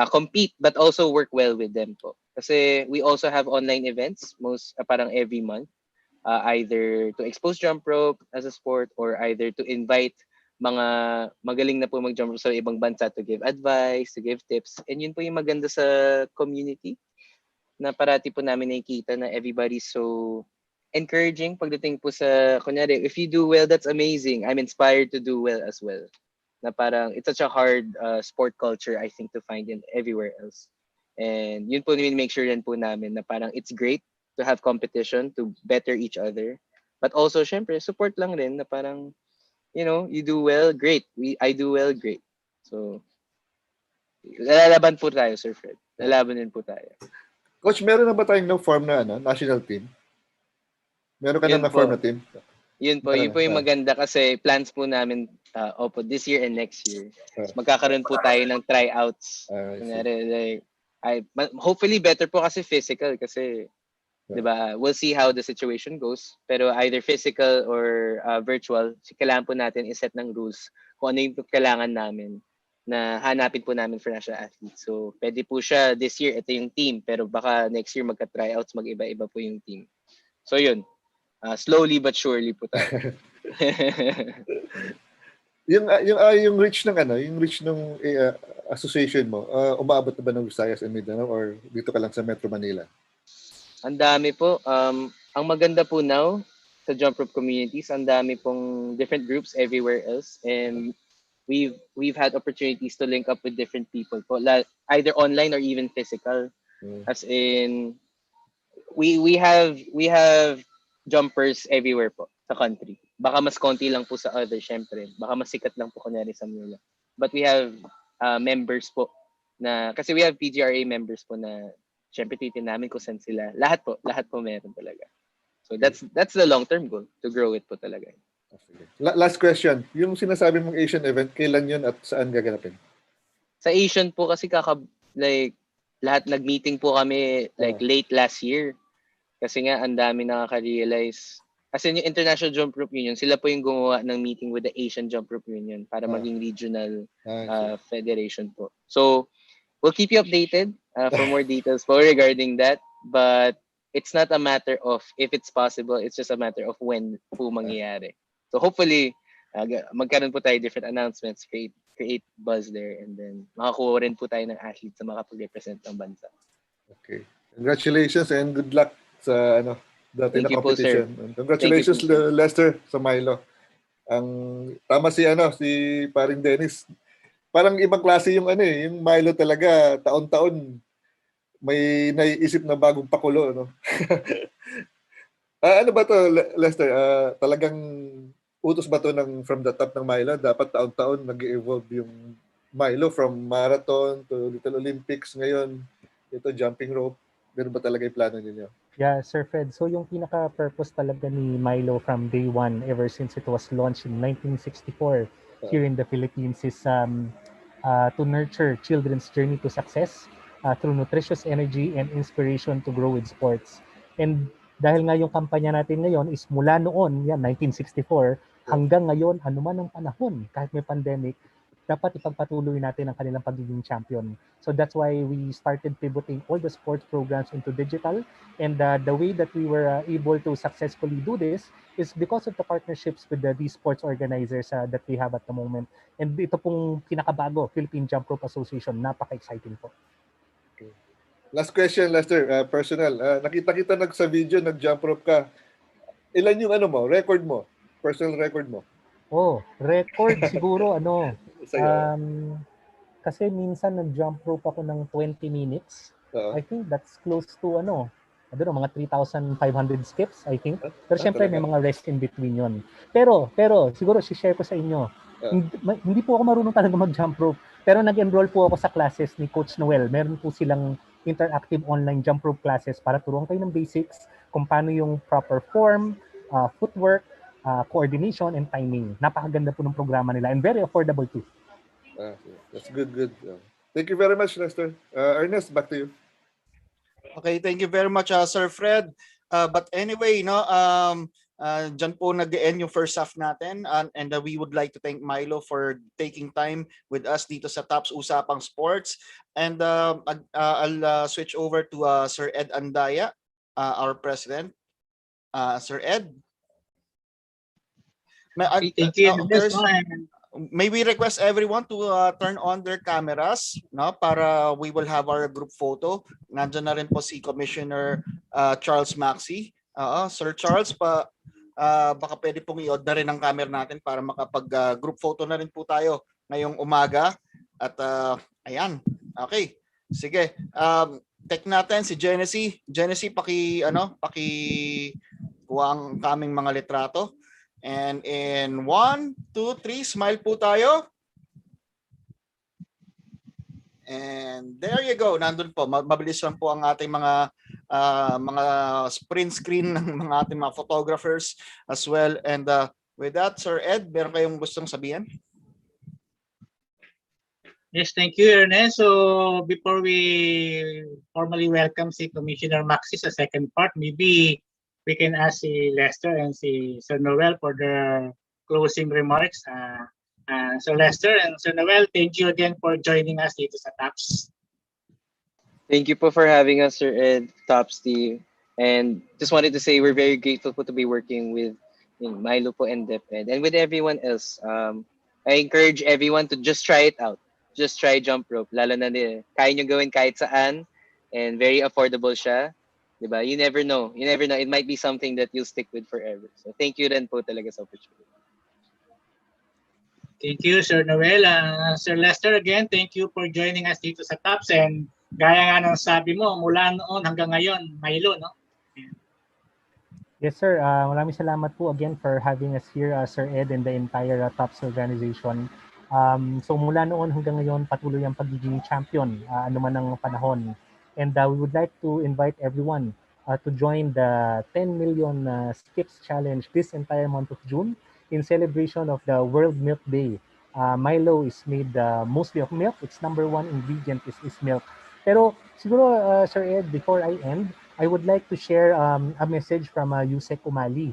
compete but also work well with them po. Kasi we also have online events parang every month, either to expose jump rope as a sport or either to invite mga magaling na po mag-jump rope sa ibang bansa to give advice, to give tips. And yun po yung maganda sa community na parati po namin nakikita na everybody's so encouraging pagdating po sa, kunyari, if you do well, that's amazing. I'm inspired to do well as well. Na parang, it's such a hard sport culture, I think, to find in everywhere else. And yun po, make sure rin po namin na parang it's great to have competition, to better each other. But also, syempre, support lang rin na parang, you do well, great. I do well, great. So, lalaban po tayo, Sir Fred. Lalaban din po tayo. Coach, meron na ba tayong form na national team? Meron ka na form na team? Yun po yung maganda kasi plans po namin this year and next year. Magkakaroon po tayo ng tryouts. Hopefully better po kasi physical kasi Diba? We'll see how the situation goes. Pero either physical or virtual, kailangan po natin iset ng rules kung ano yung kailangan namin na hanapin po namin for national athletes. So, pwede po siya this year, ito yung team. Pero baka next year magka-tryouts, mag-iba-iba po yung team. So, yun. Slowly but surely po tayo. yung reach ng yung reach ng association mo, umaabot na ba ng Visayas and Mindanao or dito ka lang sa Metro Manila? Ang dami po. Ang maganda po now sa jump rope communities, ang dami pong different groups everywhere else, and we've had opportunities to link up with different people po, either online or even physical. As in, we have jumpers everywhere po sa country. Baka mas konti lang po sa other, syempre. Baka mas sikat lang po kunyari sa Manila. But we have members po na, kasi we have PGRA members po na syempre titin namin kung saan sila. Lahat po meron talaga. So that's the long-term goal, to grow it po talaga. Last question. Yung sinasabi mong Asian event, kailan yun at saan gaganapin? Sa Asian po kasi lahat nag-meeting po kami late last year. Kasi nga ang dami nakaka-realize. Kasi yung International Jump Rope Union, sila po yung gumawa ng meeting with the Asian Jump Rope Union para maging regional federation po. So, we'll keep you updated for more details po regarding that. But it's not a matter of if it's possible, it's just a matter of when po mangyayari. So hopefully, magkaroon po tayo different announcements, create buzz there, and then makakuha rin po tayo ng athletes na makapag-represent ng bansa. Okay. Congratulations and good luck sa dati na competition. Congratulations Lester sa Milo. Tama si paring Dennis. Parang ibang klase yung yung Milo talaga, taon-taon may naiisip na bagong pakulo, no? Ano ba to, Lester? Talagang utos ba to from the top ng Milo? Dapat taon-taon nag-evolve yung Milo from marathon to Little Olympics ngayon. Ito, jumping rope. Ganun ba talaga yung plano ninyo? Yeah, Sir Fred. So yung pinaka-purpose talaga ni Milo from day one, ever since it was launched in 1964 here in the Philippines, is to nurture children's journey to success through nutritious energy and inspiration to grow with sports. And dahil nga yung kampanya natin ngayon is mula noon, 1964, hanggang ngayon, anuman ang panahon, kahit may pandemic, dapat ipagpatuloy natin ang kanilang pagiging champion. So that's why we started pivoting all the sports programs into digital. And the way that we were able to successfully do this is because of the partnerships with these sports organizers that we have at the moment. And ito pong pinakabago, Philippine Jump Rope Association, napaka-exciting po. Okay. Last question, Lester, personal. Nakita kita sa video, nag-jump rope ka. Ilan yung record mo? Personal record mo? Oh, record siguro kasi minsan nag-jump rope ako ng 20 minutes. I think that's close to mga 3,500 skips, I think. Pero syempre may mga rest in between yon. Pero siguro si-share ko sa inyo. Hindi po ako marunong talaga mag-jump rope. Pero nag-enroll po ako sa classes ni Coach Noel. Meron po silang interactive online jump rope classes para turuan kayo ng basics kung paano yung proper form, footwork, coordination, and timing. Napakaganda po ng programa nila and very affordable too. That's good. Thank you very much, Lester. Ernest, back to you. Okay, thank you very much, Sir Fred. But anyway, dyan po nag-end yung first half natin, and we would like to thank Milo for taking time with us dito sa Tops Usapang Sports. And I'll switch over to Sir Ed Andaya, our president. Sir Ed. Thank you. May we request everyone to turn on their cameras, para we will have our group photo. Nandiyan na rin po si Commissioner Charles Maxey. Sir Charles, baka pwede pong i-on na rin ang camera natin para makapag-group photo na rin po tayo ngayong umaga. At ayan, okay. Sige, tech natin si Genesee. Genesee, kuha ang kaming mga litrato. And in 1, 2, 3, smile po tayo. And there you go. Nandun po. Mabilis lang po ang ating mga sprint screen ng mga ating mga photographers as well. And with that, Sir Ed, meron kayong gustong sabihin? Yes, thank you, Ernest. So before we formally welcome si Commissioner Maxey sa second part, maybe we can ask si Lester and si Sir Noel for their closing remarks. Sir Lester and Sir Noel, thank you again for joining us dito sa TAPS. Thank you po for having us, Sir Ed, Top Steve. And just wanted to say we're very grateful po to be working with Milo po and DepEd and with everyone else. I encourage everyone to just try it out. Just try jump rope. Lalo na kaya nyo gawin kahit saan and very affordable siya. Diba? You never know. You never know. It might be something that you'll stick with forever. So thank you rin po talaga sa opportunity. Thank you, Sir Noel. Sir Lester, again, thank you for joining us dito sa TAPS. And gaya nga ng sabi mo, mula noon hanggang ngayon, Milo, no? Yes, sir. Maraming salamat po again for having us here, Sir Ed, and the entire TAPS organization. So mula noon hanggang ngayon, patuloy ang pagiging champion, anuman ang panahon. And we would like to invite everyone to join the 10 million skips challenge this entire month of June in celebration of the World Milk Day. Milo is made mostly of milk. Its number one ingredient is milk. Pero siguro, Sir Ed, before I end, I would like to share a message from Yusek Umali.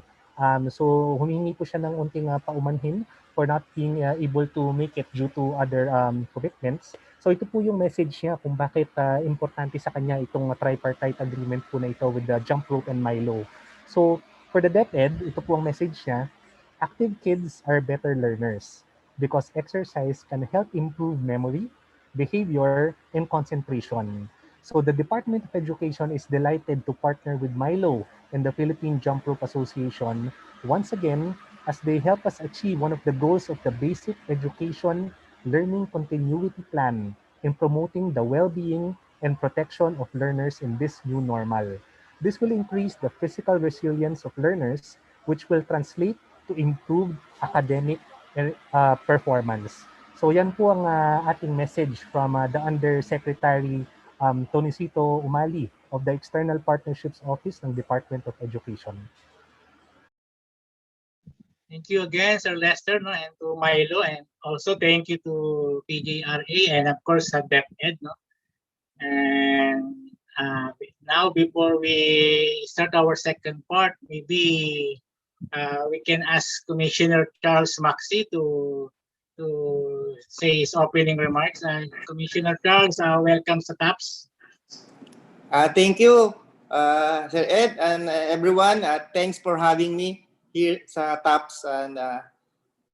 So humingi po siya ng unting paumanhin for not being able to make it due to other commitments. So ito po yung message niya kung bakit importante sa kanya itong tripartite agreement po na ito with the jump rope and Milo. So for the DepEd, ito po ang message niya, active kids are better learners because exercise can help improve memory, behavior, and concentration. So the Department of Education is delighted to partner with Milo and the Philippine Jump Rope Association once again as they help us achieve one of the goals of the Basic Education Learning Continuity Plan in promoting the well-being and protection of learners in this new normal. This will increase the physical resilience of learners, which will translate to improved academic performance. So yan po ang ating message from the Undersecretary Tonicito Umali of the External Partnerships Office ng Department of Education. Thank you again, Sir Lester, no, and to Milo, and also thank you to PJRA and of course sa DepEd, no. And now before we start our second part, maybe we can ask Commissioner Charles Maxey to say his opening remarks. Commissioner Charles, welcome sa TAPS. Thank you, Sir Ed, and everyone. Thanks for having me here sa TAPS. And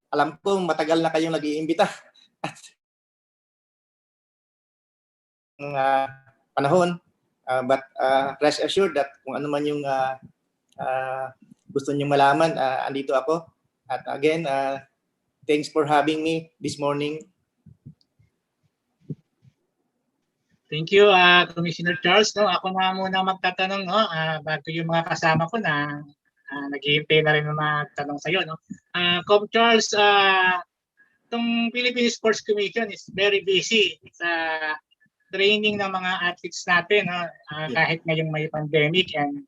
alam ko matagal na kayong nag-iimbita. Panahon. But rest assured that kung ano man yung gusto niyo malaman, andito ako. At again, thanks for having me this morning. Thank you, Commissioner Charles. No, ako na muna magtatanong, no, bago yung mga kasama ko na naghihintay na rin ng mga tanong sa iyo, no. Com Charles, itong Philippine Sports Commission is very busy sa training ng mga athletes natin, no, kahit ngayong may pandemic, and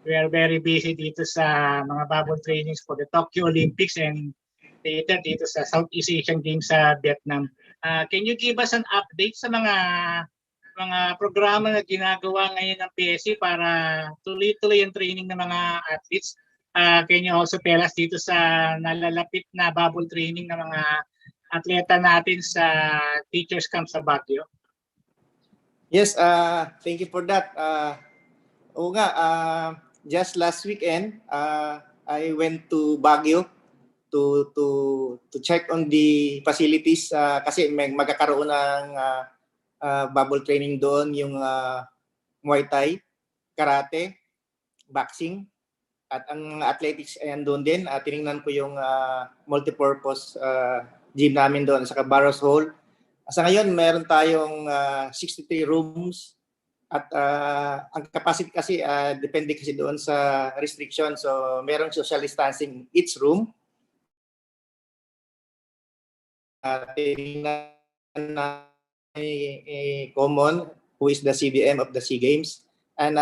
we are very busy dito sa mga bubble trainings for the Tokyo Olympics and later dito sa Southeast Asian Games sa Vietnam. Can you give us an update sa mga programa na ginagawa ngayon ng PSC para tuloy-tuloy ang training ng mga athletes? Can you also tell us dito sa nalalapit na bubble training ng mga atleta natin sa Teachers Camp sa Baguio? Yes, thank you for that. Oo nga, just last weekend, I went to Baguio to check on the facilities kasi magkakaroon ng bubble training doon, yung Muay Thai, Karate, Boxing, at ang athletics ayan doon din. Tinignan ko yung multipurpose gym namin doon sa Barros Hall. Sa ngayon, meron tayong 63 rooms at ang capacity kasi depende kasi doon sa restriction. So, meron social distancing each room. Tinignan na Comm'n, who is the CBM of the SEA Games. And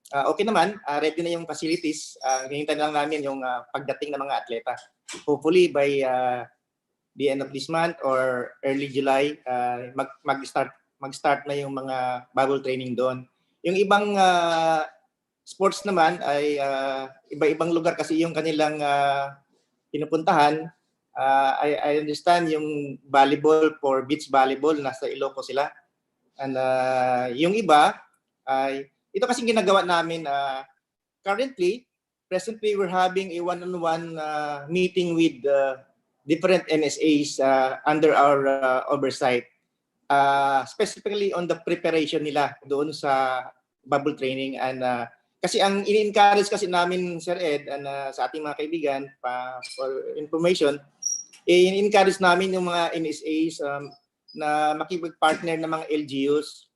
okay naman, ready na yung facilities. Hinihintay lang namin yung pagdating ng mga atleta. Hopefully by the end of this month or early July, mag-start na yung mga bubble training doon. Yung ibang sports naman ay iba-ibang lugar kasi yung kanilang pinupuntahan. I understand yung volleyball for beach volleyball, nasa Ilocos sila. And yung iba ay ito kasi ginagawa namin presently we're having a one-on-one meeting with different NSAs under our oversight, specifically on the preparation nila doon sa bubble training. And kasi ang in-encourage kasi namin, Sir Ed, and sa ating mga kaibigan, for information, in-encourage namin yung mga NSAs na makipag-partner ng mga LGUs.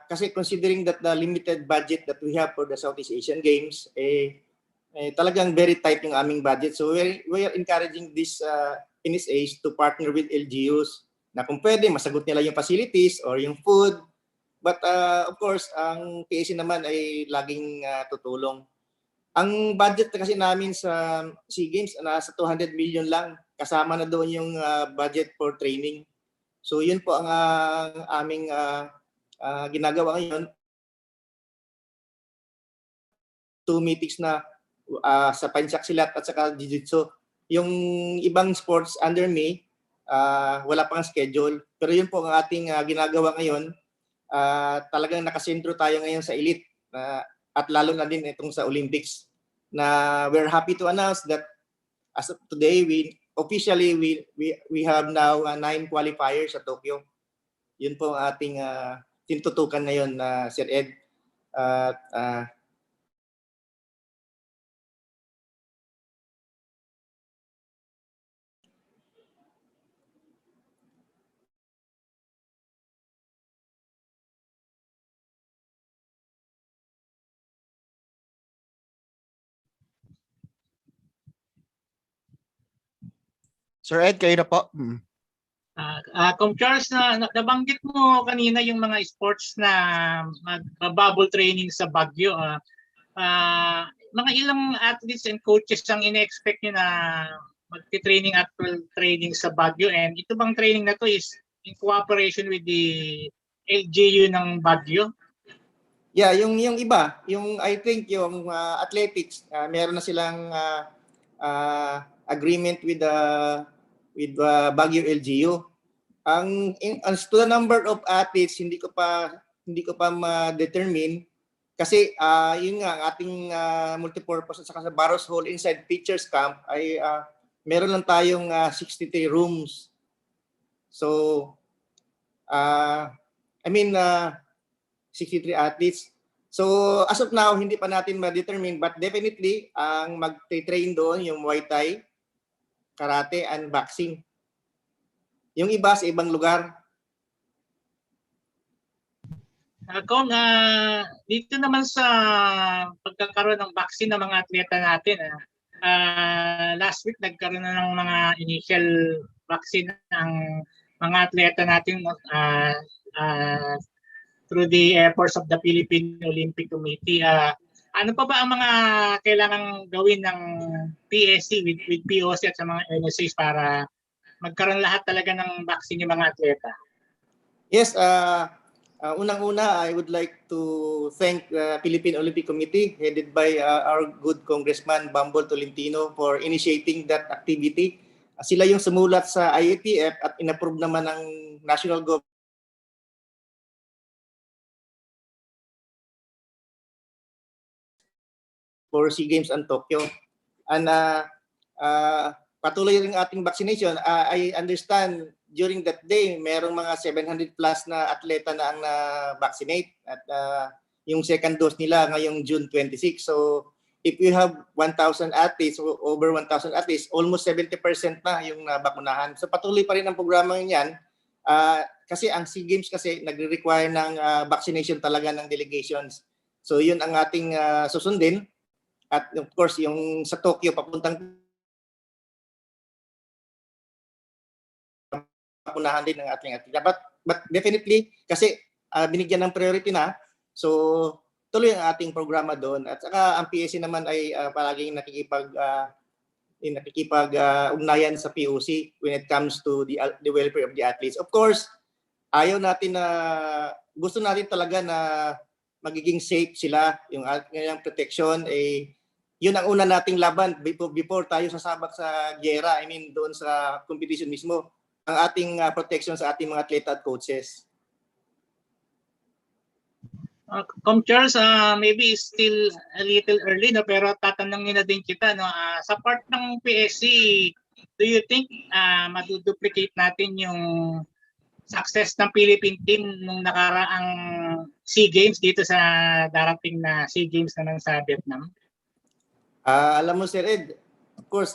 Kasi considering that the limited budget that we have for the Southeast Asian Games, talagang very tight yung aming budget. So we are encouraging these NSAs to partner with LGUs na kung pwede, masagot nila yung facilities or yung food. But of course, ang PSC naman ay laging tutulong. Ang budget kasi namin sa SEA Games, nasa 200 million lang. Kasama na doon yung budget for training. So yun po ang aming ginagawa ngayon. 2 meetings na sa Panchak-Silat at saka Jiu-Jitsu. Yung ibang sports under me, wala pang schedule. Pero yun po ang ating ginagawa ngayon. Talagang nakasentro tayo ngayon sa elite at lalo na din itong sa Olympics. Na we're happy to announce that as of today, we have now 9 qualifiers sa Tokyo. Yun po ang ating tinututukan ngayon, Sir Ed. Sir Ed, kayo na po. Kung Charles, nabanggit mo kanina yung mga sports na mag-bubble training sa Baguio. Mga ilang athletes and coaches ang ine-expect nyo na mag-training actual training sa Baguio, and ito bang training na to is in cooperation with the LGU ng Baguio? Yeah, yung iba, yung I think yung athletics, meron na silang agreement with Baguio LGU. As to the number of athletes, hindi ko pa ma-determine kasi yun nga ang ating multipurpose at saka sa Barros Hall inside Teachers Camp ay meron lang tayong 63 rooms. So 63 athletes. So as of now, hindi pa natin ma-determine, but definitely ang mag-train doon yung Muay Thai, karate, and boxing. Yung iba sa ibang lugar. Kung dito naman sa pagkakaroon ng boxing ng mga atleta natin, last week nagkaroon na ng mga initial vaccine ng mga atleta natin through the efforts of the Philippine Olympic Committee. Ano pa ba ang mga kailangang gawin ng PSC with POC at sa mga NSAs para magkaroon lahat talaga ng vaccine yung mga atleta? Yes, unang-una, I would like to thank the Philippine Olympic Committee headed by our good Congressman Bambol Tolentino for initiating that activity. Sila yung sumulat sa IATF at inapprove naman ng national government for SEA Games and Tokyo. And patuloy rin ating vaccination. I understand during that day, merong mga 700 plus na atleta na ang na-vaccinate at yung second dose nila ngayong June 26. So if you have 1,000 athletes, over 1,000 athletes, almost 70% na yung nabakunahan. So patuloy pa rin ang programa yan kasi ang SEA Games kasi nagre-require ng vaccination talaga ng delegations. So yun ang ating susundin. At of course, yung sa Tokyo, papuntang papunahan din ng ating atleta. But definitely, kasi binigyan ng priority na, so tuloy ang ating programa doon. At saka ang PSC naman ay palaging nakikipag-ugnayan sa POC when it comes to the welfare of the athletes. Of course, gusto natin talaga na magiging safe sila, yung kanilang protection, yun ang una nating laban before tayo sasabak sa giyera, doon sa competition mismo, ang ating protection sa ating mga atleta at coaches. Coach Charles, maybe still a little early, no, pero tatanungin na din kita, no, sa part ng PSC, do you think maduduplicate natin yung success ng Philippine team nung nakaraang SEA Games dito sa darating na SEA Games naman sa Vietnam? Alam mo, Sir Ed, of course,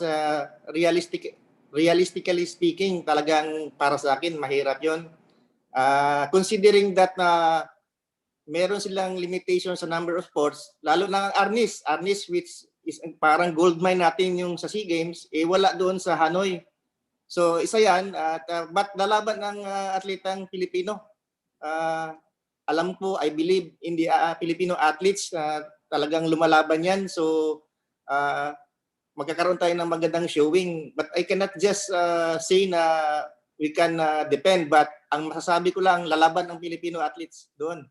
realistically speaking, talagang para sa akin, mahirap yun. Considering that meron silang limitation sa number of sports, lalo na Ernest which is parang gold mine natin yung sa SEA Games, wala doon sa Hanoi. So isa yan, but lalaban ng atletang Pilipino. Alam ko, I believe in the Filipino athletes, talagang lumalaban yan. So magkakaroon tayo ng magandang showing. But I cannot just say na we can depend, but ang masasabi ko lang, lalaban ng Filipino athletes doon.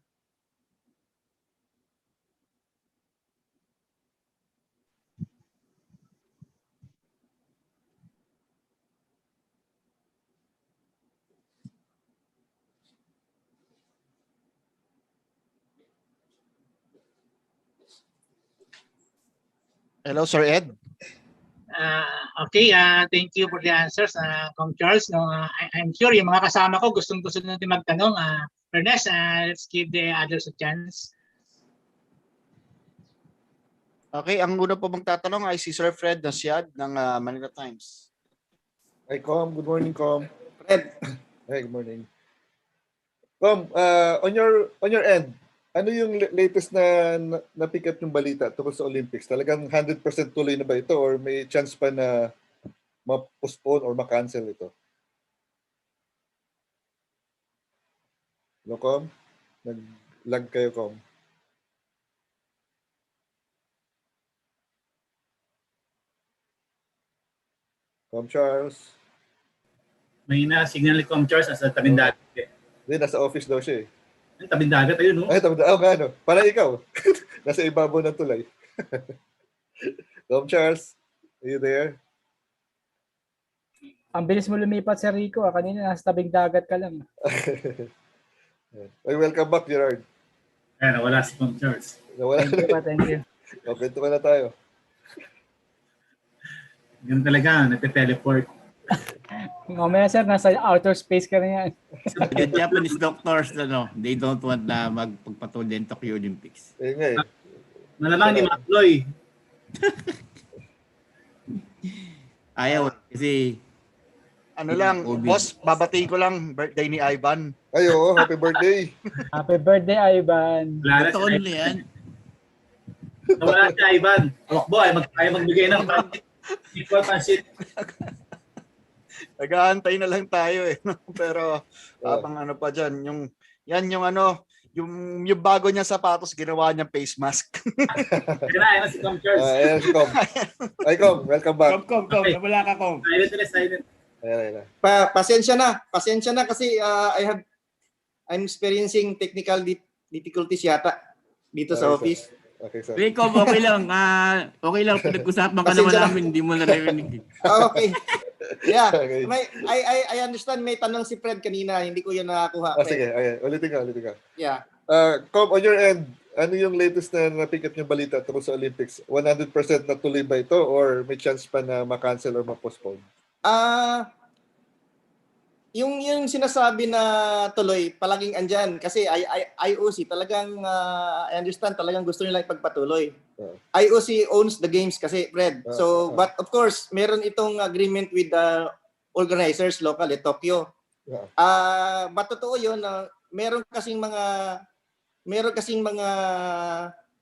Hello, Sir Ed. Okay, thank you for the answers, Coach Charles. No, I'm sure yung mga kasama ko gustong-gusto natin magtanong. Ernest, let's give the others a chance. Okay, ang una po magtatanong ay si Sir Fred Nasiad ng Manila Times. Hi, Com. Good morning, Com. Fred. Hi, good morning. Com, on your end, ano yung latest na pick up yung balita tungkol sa Olympics? Talagang 100% tuloy na ba ito or may chance pa na ma-postpone or ma-cancel ito? Hello, Com? Nag-lag kayo, Com. Com Charles? May na-signal ni Com Charles sa tabing dagat. Hindi, nasa office daw siya eh. Tabing dagat, ayun, no? Ay, tabing dagat. Nga, no? Para ikaw. Nasa ibabaw ng tulay. Com Charles, are you there? Ang bilis mo lumipat, Sir Rico. Kanina nasa tabing dagat ka lang. Ay, welcome back, Gerard. Ayan, nawala si Com Charles. Nawala. Thank you pa, thank you. Okay, ito na tayo. Ganun talaga, nagte-teleport. Mamaya, Sir, nasa outer space ka na yan. The Japanese doctors, they don't want na magpagpatuloy ng Tokyo Olympics. Eh nga eh. Malamang ni Macloy. Ayaw, kasi Ano lang, boss, babatiin ko lang birthday ni Ivan. Ay, oo, happy birthday. Happy birthday, Ivan. Wala na ito si na yan. Wala si Ivan. Wakbo ay magbigay ng equal pansit. Nag-aantay na lang tayo eh. Pero habang ano pa dyan, yung bago niya sapatos, ginawa niya face mask. Ayan na si Com Charles. Ayan si Com. Ay, Com, welcome back. Com. Wala ka, Com. Silent. Ayan. Pasensya na kasi I'm experiencing technical difficulties yata dito sa office. Okay, sir. Rico, okay lang. Okay lang. Pinag-usapan ka naman namin. Hindi mo narinig. Okay. Yeah. Okay. I understand may tanong si Fred kanina. Hindi ko yun nakakuha. Sige. Okay. Ulitin ka. Yeah. Com, on your end, ano yung latest na pick up yung balita tungkol sa Olympics? 100% na tuloy ba ito or may chance pa na ma-cancel or ma-postpone? Yung sinasabi na tuloy, palaging andyan. Kasi IOC talagang, I understand, talagang gusto nila ipagpatuloy. IOC owns the games kasi, Fred. But of course, meron itong agreement with the organizers locally, Tokyo. But totoo yun, meron kasing mga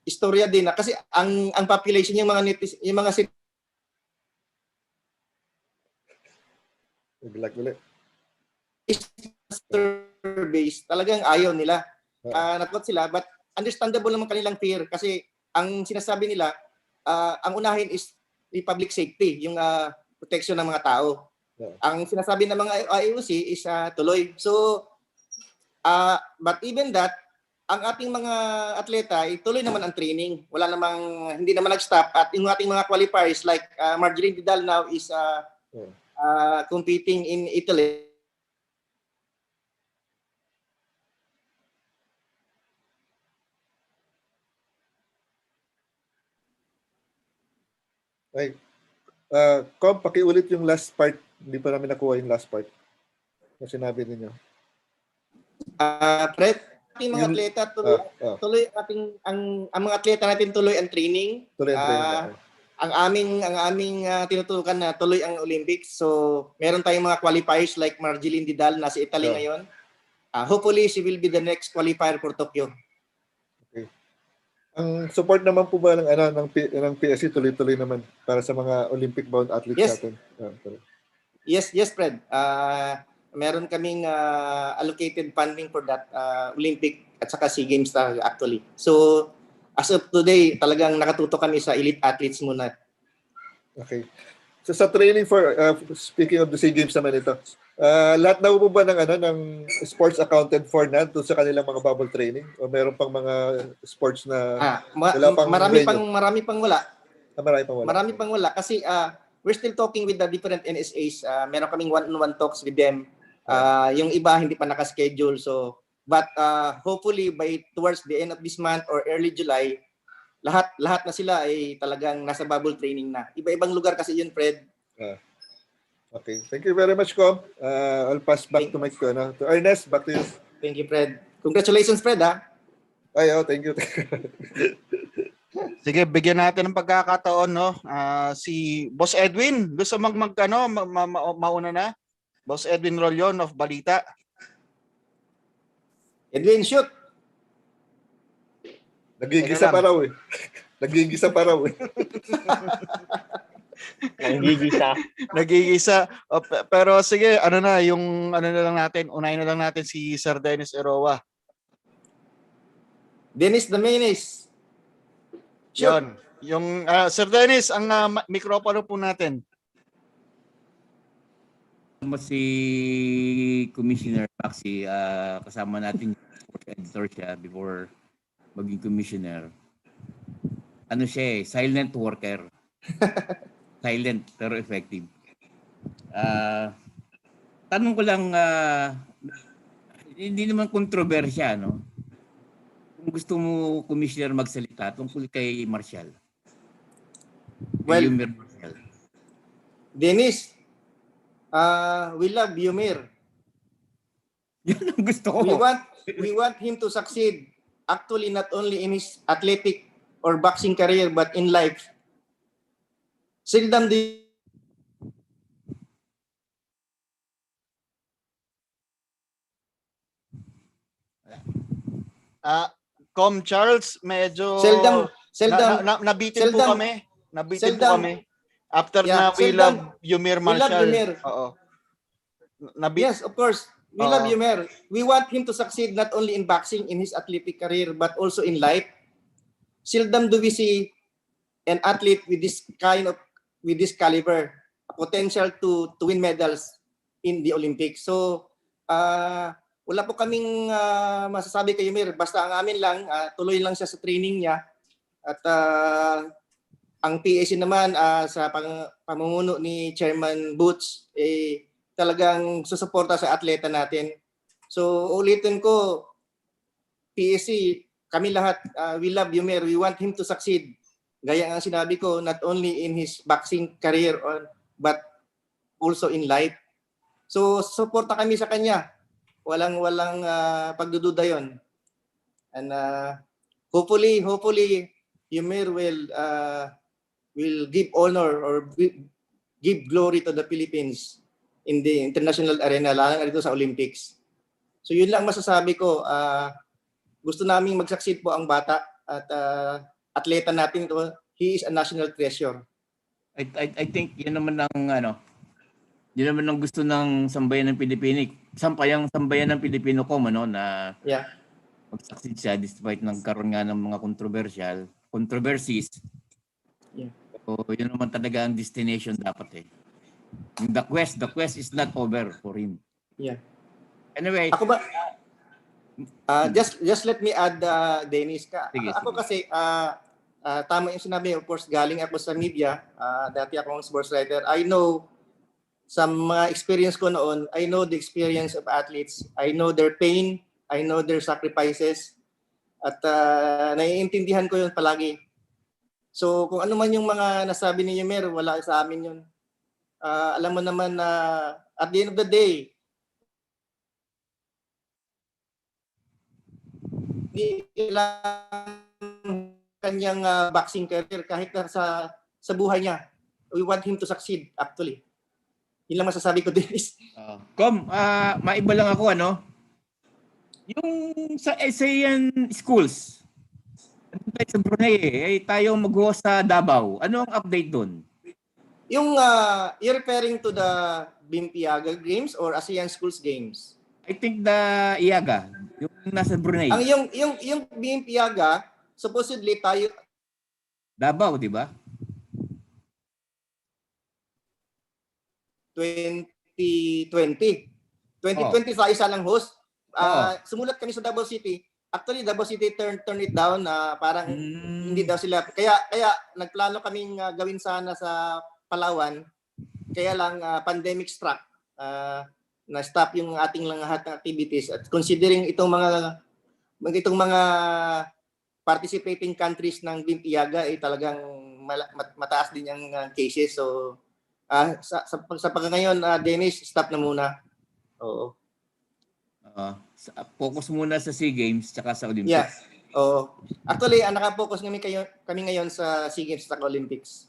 istorya din na kasi ang population yung mga Nag-lag ulit. surveys, talagang ayaw nila. Natakot sila, but understandable naman kanilang fear kasi ang sinasabi nila, ang unahin is public safety, yung protection ng mga tao. Yeah. Ang sinasabi ng mga IOC is tuloy. So, but even that, ang ating mga atleta, tuloy naman ang training. Wala namang, hindi naman nag-stop. At yung ating mga qualifiers like Marjorie Vidal now is competing in Italy. Ay, Cobb, pakiulit yung last part. Hindi pa namin nakuha yung last part na sinabi ninyo. Fred, ating mga atleta tuloy ang mga atleta natin tuloy ang training. Tuloy ang training. Ang aming tinutukan na tuloy ang Olympics. So, meron tayong mga qualifiers like Marjeline Didal na sa Italy ngayon. Hopefully, she will be the next qualifier for Tokyo. Okay. Ang support naman po ba ng PSC tuloy-tuloy naman para sa mga Olympic-bound athletes natin? Yes, Fred. Meron kaming allocated funding for that Olympic at saka SEA Games actually. So, as of today, talagang nakatuto kami sa elite athletes muna. Okay. So sa training for speaking of the SEA Games naman ito, lahat na po ba ng sports accounted for na doon sa kanilang mga bubble training o meron pang mga sports na wala pang marami pang wala. Marami pang wala Kasi we're still talking with the different NSAs. Meron kaming one-on-one talks with them. Yung iba hindi pa naka-schedule. So but hopefully by towards the end of this month or early July, lahat na sila ay talagang nasa bubble training na. Iba-ibang lugar kasi yun, Fred. Okay. Thank you very much, Com. I'll pass back to Ernest, back to you. Thank you, Fred. Congratulations, Fred, Thank you. Sige, bigyan natin ng pagkakataon, no? Si Boss Edwin, gusto mauna na? Boss Edwin Rolyon of Balita. Edwin, shoot! Nagigisa pa raw eh. Nagigisa. Pero sige, unahin na lang natin si Sir Dennis Eroa. Dennis the Menace. Yun. Yung Sir Dennis, ang mikropono po natin. Si Commissioner Maxey, kasama natin yung editor siya before maging commissioner. Ano siya silent worker. Silent pero effective. Tanong ko lang, hindi naman kontrobersya, no? Kung gusto mo, Commissioner, magsalita tungkol kay Marshall. Well, Marshall. Dennis, we love Yumir. Yan ang gusto ko. We want him to succeed. Actually, not only in his athletic or boxing career, but in life. Seldom Com Charles, medyo seldom nabitin po kami. Nabitin po kami. After na we love Yumir Marshall. Oo. Yes, of course. We love Yumir. We want him to succeed not only in boxing, in his athletic career, but also in life. Seldom do we see an athlete with this caliber, a potential to win medals in the Olympics. So, wala po kaming masasabi kay Yumir. Basta ang amin lang, tuloy lang siya sa training niya. At ang PSC naman sa pamumuno ni Chairman Boots, talagang susuporta sa atleta natin. So, ulitin ko, PSC, kami lahat, we love Yumir. We want him to succeed. Gaya ang sinabi ko, not only in his boxing career, but also in life. So, suporta kami sa kanya. Walang pagdududa yon. And hopefully, Yumir will give honor or give glory to the Philippines in the international arena, lalo na dito sa Olympics. So yun lang masasabi ko. Gusto naming mag-succeed po ang bata at atleta natin ito. He is a national treasure. I think yun naman yun naman ang gusto ng sambayan ng sambayan ng Pilipino ko na mag-succeed siya despite nagkaroon nga ng mga controversies. Yeah. So, yun naman talaga ang destination dapat eh. The quest is not over for him. Yeah. Anyway, Ako ba, just let me add, Dennis. Ako sige. kasi, tama yung sinabi, of course, galing ako sa media. Dati akong sports writer. I know, sa mga experience ko noon, I know the experience of athletes. I know their pain. I know their sacrifices. At naiintindihan ko yun palagi. So kung ano man yung mga nasabi ni Mer, wala sa amin yun. Alam mo naman na at the end of the day, hindi kailangan kanyang boxing career kahit na sa buhay niya. We want him to succeed actually. Yun lang masasabi ko, Dennis. Maiba lang ako yung sa ASEAN schools, tayo sa Brunei tayo mag-host sa Davao. Ano ang update doon? Yung you're referring to the Bimpiaga Games or ASEAN Schools Games? I think the IAGA, yung nasa Brunei. Yung Bimpiaga, supposedly tayo Davao, di ba? 2020 sa isa lang host. Sumulat kami sa Davao City. Actually, Davao City turned it down na parang hindi daw sila. Kaya nagplano kaming gawin sana sa Palawan. Kaya lang pandemic struck. Na-stop yung ating lahat ng activities. At considering itong mga participating countries ng Bimpiaga ay talagang mataas din yung cases. So sa pagkangayon, Dennis, stop na muna. Oo. Focus muna sa SEA Games tsaka sa Olympics. Yeah. Oo. Actually, naka-focus kami ngayon sa SEA Games at Olympics.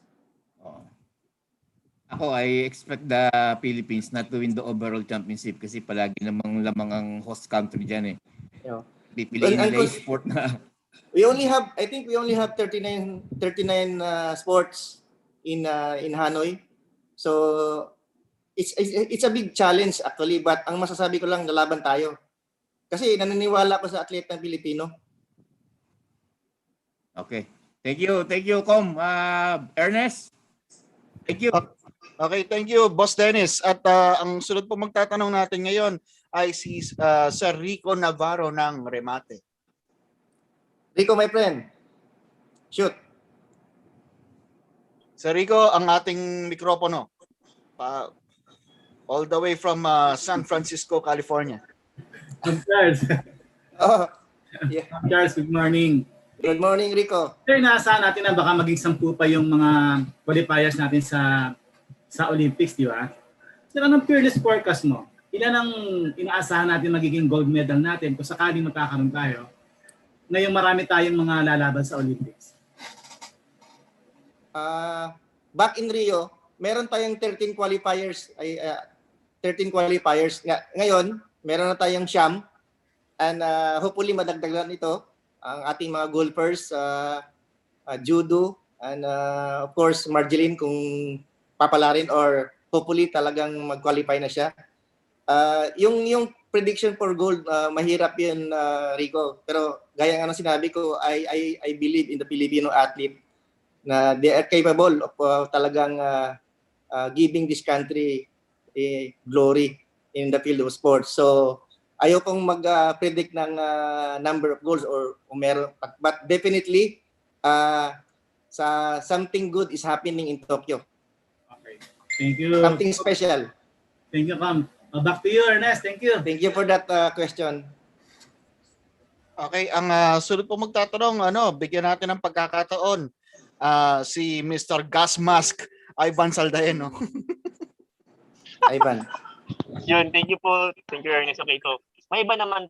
Ako, I expect the Philippines not to win the overall championship kasi palagi namang lamang ang host country dyan eh. Yeah. Pipiliin nila yung sport na. I think we only have 39 sports in Hanoi. So it's a big challenge actually, but ang masasabi ko lang, lalaban tayo. Kasi naniniwala ako sa atletang Pilipino. Okay. Thank you, Com. Ernest? Thank you. Okay, thank you, Boss Dennis. At ang sunod po magtatanong natin ngayon ay si Sir Rico Navarro ng Remate. Rico, my friend. Shoot. Sir Rico, ang ating mikropono. All the way from San Francisco, California. Charles. Yeah. Charles, good morning. Good morning, Rico. Sir, inaasahan natin na baka maging 10 pa yung mga qualifiers natin sa Olympics, di ba? Sir, anong fearless forecast mo? Ilan ang inaasahan natin magiging gold medal natin kung sakaling magkakaroon tayo na yung marami tayong mga lalaban sa Olympics? Back in Rio, meron tayong 13 qualifiers. 13 qualifiers. Ngayon, meron na tayong siyam. And hopefully madagdagan ito ang ating mga golfers, judo, and of course, Marjeline kung papalarin or hopefully talagang mag-qualify na siya. Yung prediction for gold, mahirap yun, Rico. Pero gaya nga ng sinabi ko, I believe in the Filipino athlete na they are capable of talagang giving this country glory in the field of sports. So, ayokong mag-predict ng number of goals or meron. But definitely, something good is happening in Tokyo. Okay. Thank you. Something special. Thank you, Cam. Back to you, Ernest. Thank you. Thank you for that question. Okay, ang sunod po magtatanong, bigyan natin ng pagkakataon si Mr. Gas Mask, Ivan Saldaeno. Ivan. Yun, thank you po. Thank you, Ernest. Okay, so may iba naman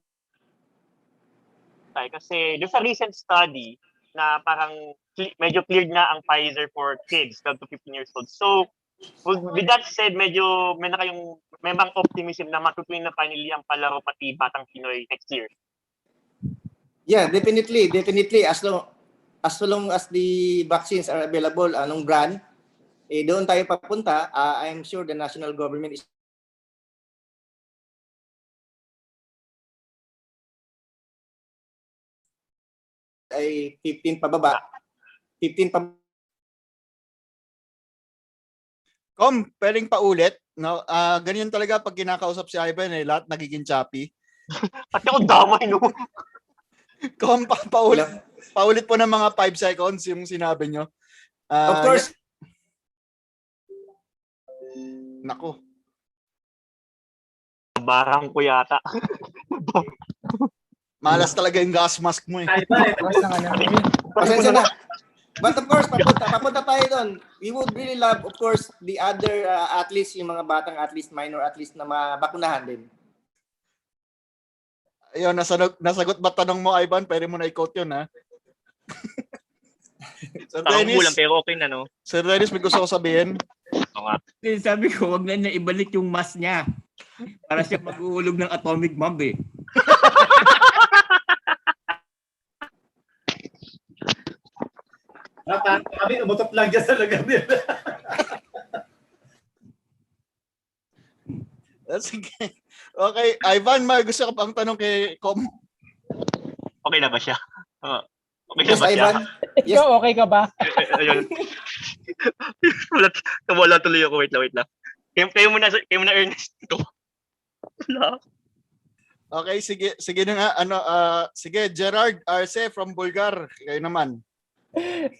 tayo kasi there's a recent study na parang medyo cleared na ang Pfizer for kids 12 to 15 years old. So, with that said, medyo may bang optimism na matutuloy na finally ang palaro pati Batang Pinoy next year? Yeah, definitely. As long as the vaccines are available, anong brand, doon tayo papunta. I'm sure the national government is ay 15 pababa. Pwedeng paulit, no? Ganyan talaga pag kinakausap si Ivan, lahat nagiging choppy. At ako damay, no? Paulit po ng mga 5 seconds yung sinabi nyo. Of course. Nako. Barang ko yata. Malas talaga yung gas mask mo eh. Pasensya na. But of course, papunta tayo doon. We would really love, of course, the other athletes, yung mga batang athletes, minor athletes na mabakunahan din. Ayun, nasagot ba tanong mo, Ivan? Pwede mo na i-quote yun, ha? Sir Dennis, kulang pero okay na, no? Sir Dennis, may gusto ko sabihin. Oo nga. Sabi ko, wag na niya ibalik yung mask niya. Para siya mag-uulog ng atomic bomb eh. Kami umutot lang dyan sa lugar nila. Sige. Okay, Ivan, may gusto ka pang tanong kay Com? Okay na ba siya? Okay na Yes, ba siya? Ivan? Yes. Ikaw, okay ka ba? Ayun. Wala tuloy ako. Wait lang. Kayo muna Ernest. Ito. Wala. Okay, sige na nga. Sige, Gerard Arce from Bulgar. Kayo naman.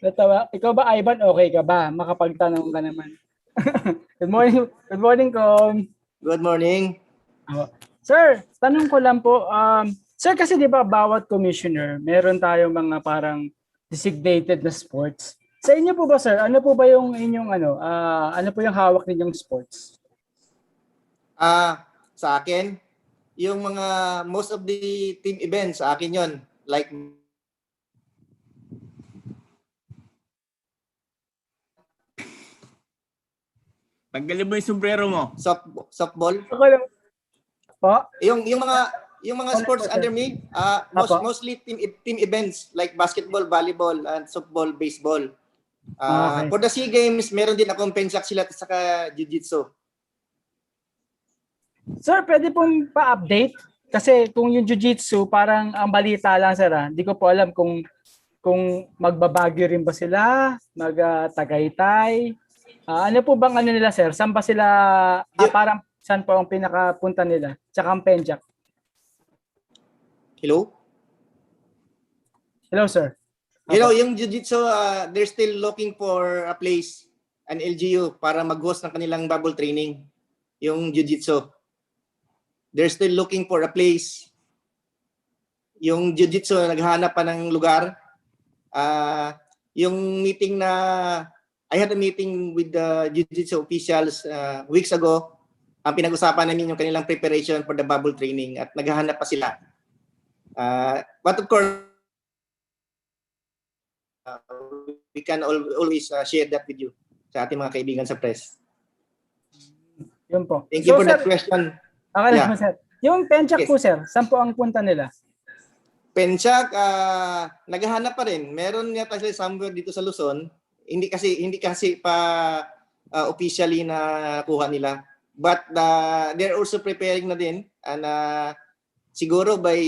Natawa. Ikaw ba, Ivan, okay ka ba? Makapagtanong ka naman. Good morning, Com. Good morning. Sir, tanong ko lang po, sir, kasi di ba bawat commissioner, meron tayong mga parang designated na sports. Sa inyo po ba, sir, ano po ba yung inyong ano po yung hawak ninyong sports? Sa akin, yung mga most of the team events, sa akin yon. Like Tanggalin mo yung sombrero mo. softball. Okay lang. Po? Yung mga sports under me, mostly team events like basketball, volleyball, and softball, baseball. Okay. For the SEA Games, meron din akong pensak sila at saka jiu-jitsu. Sir, pwede pong pa-update? Kasi kung yung jiu-jitsu, parang ang balita lang, sir. Hindi ko po alam kung magbabagyo rin ba sila, mag-Tagaytay. Ano po bang ano nila, sir? Saan ba sila, parang saan po ang pinakapunta nila? Tsaka ang penjak. Hello? Hello, sir. You know, yung jiu-jitsu, they're still looking for a place, an LGU, para mag-host ng kanilang bubble training. Yung jiu-jitsu. They're still looking for a place. Yung jiu-jitsu, naghahanap pa ng lugar. Yung meeting I had a meeting with the jiu-jitsu officials weeks ago. Ang pinag-usapan namin yung kanilang preparation for the bubble training at naghahanap pa sila. But of course, we can always share that with you sa ating mga kaibigan sa press. Yun po. Thank you for that question. Okay lang, sir. Yung penchak po, sir, saan po ang punta nila? Penchak, naghahanap pa rin. Meron yata sila somewhere dito sa Luzon. Hindi kasi pa officially na kuha nila. But they're also preparing na din. And siguro by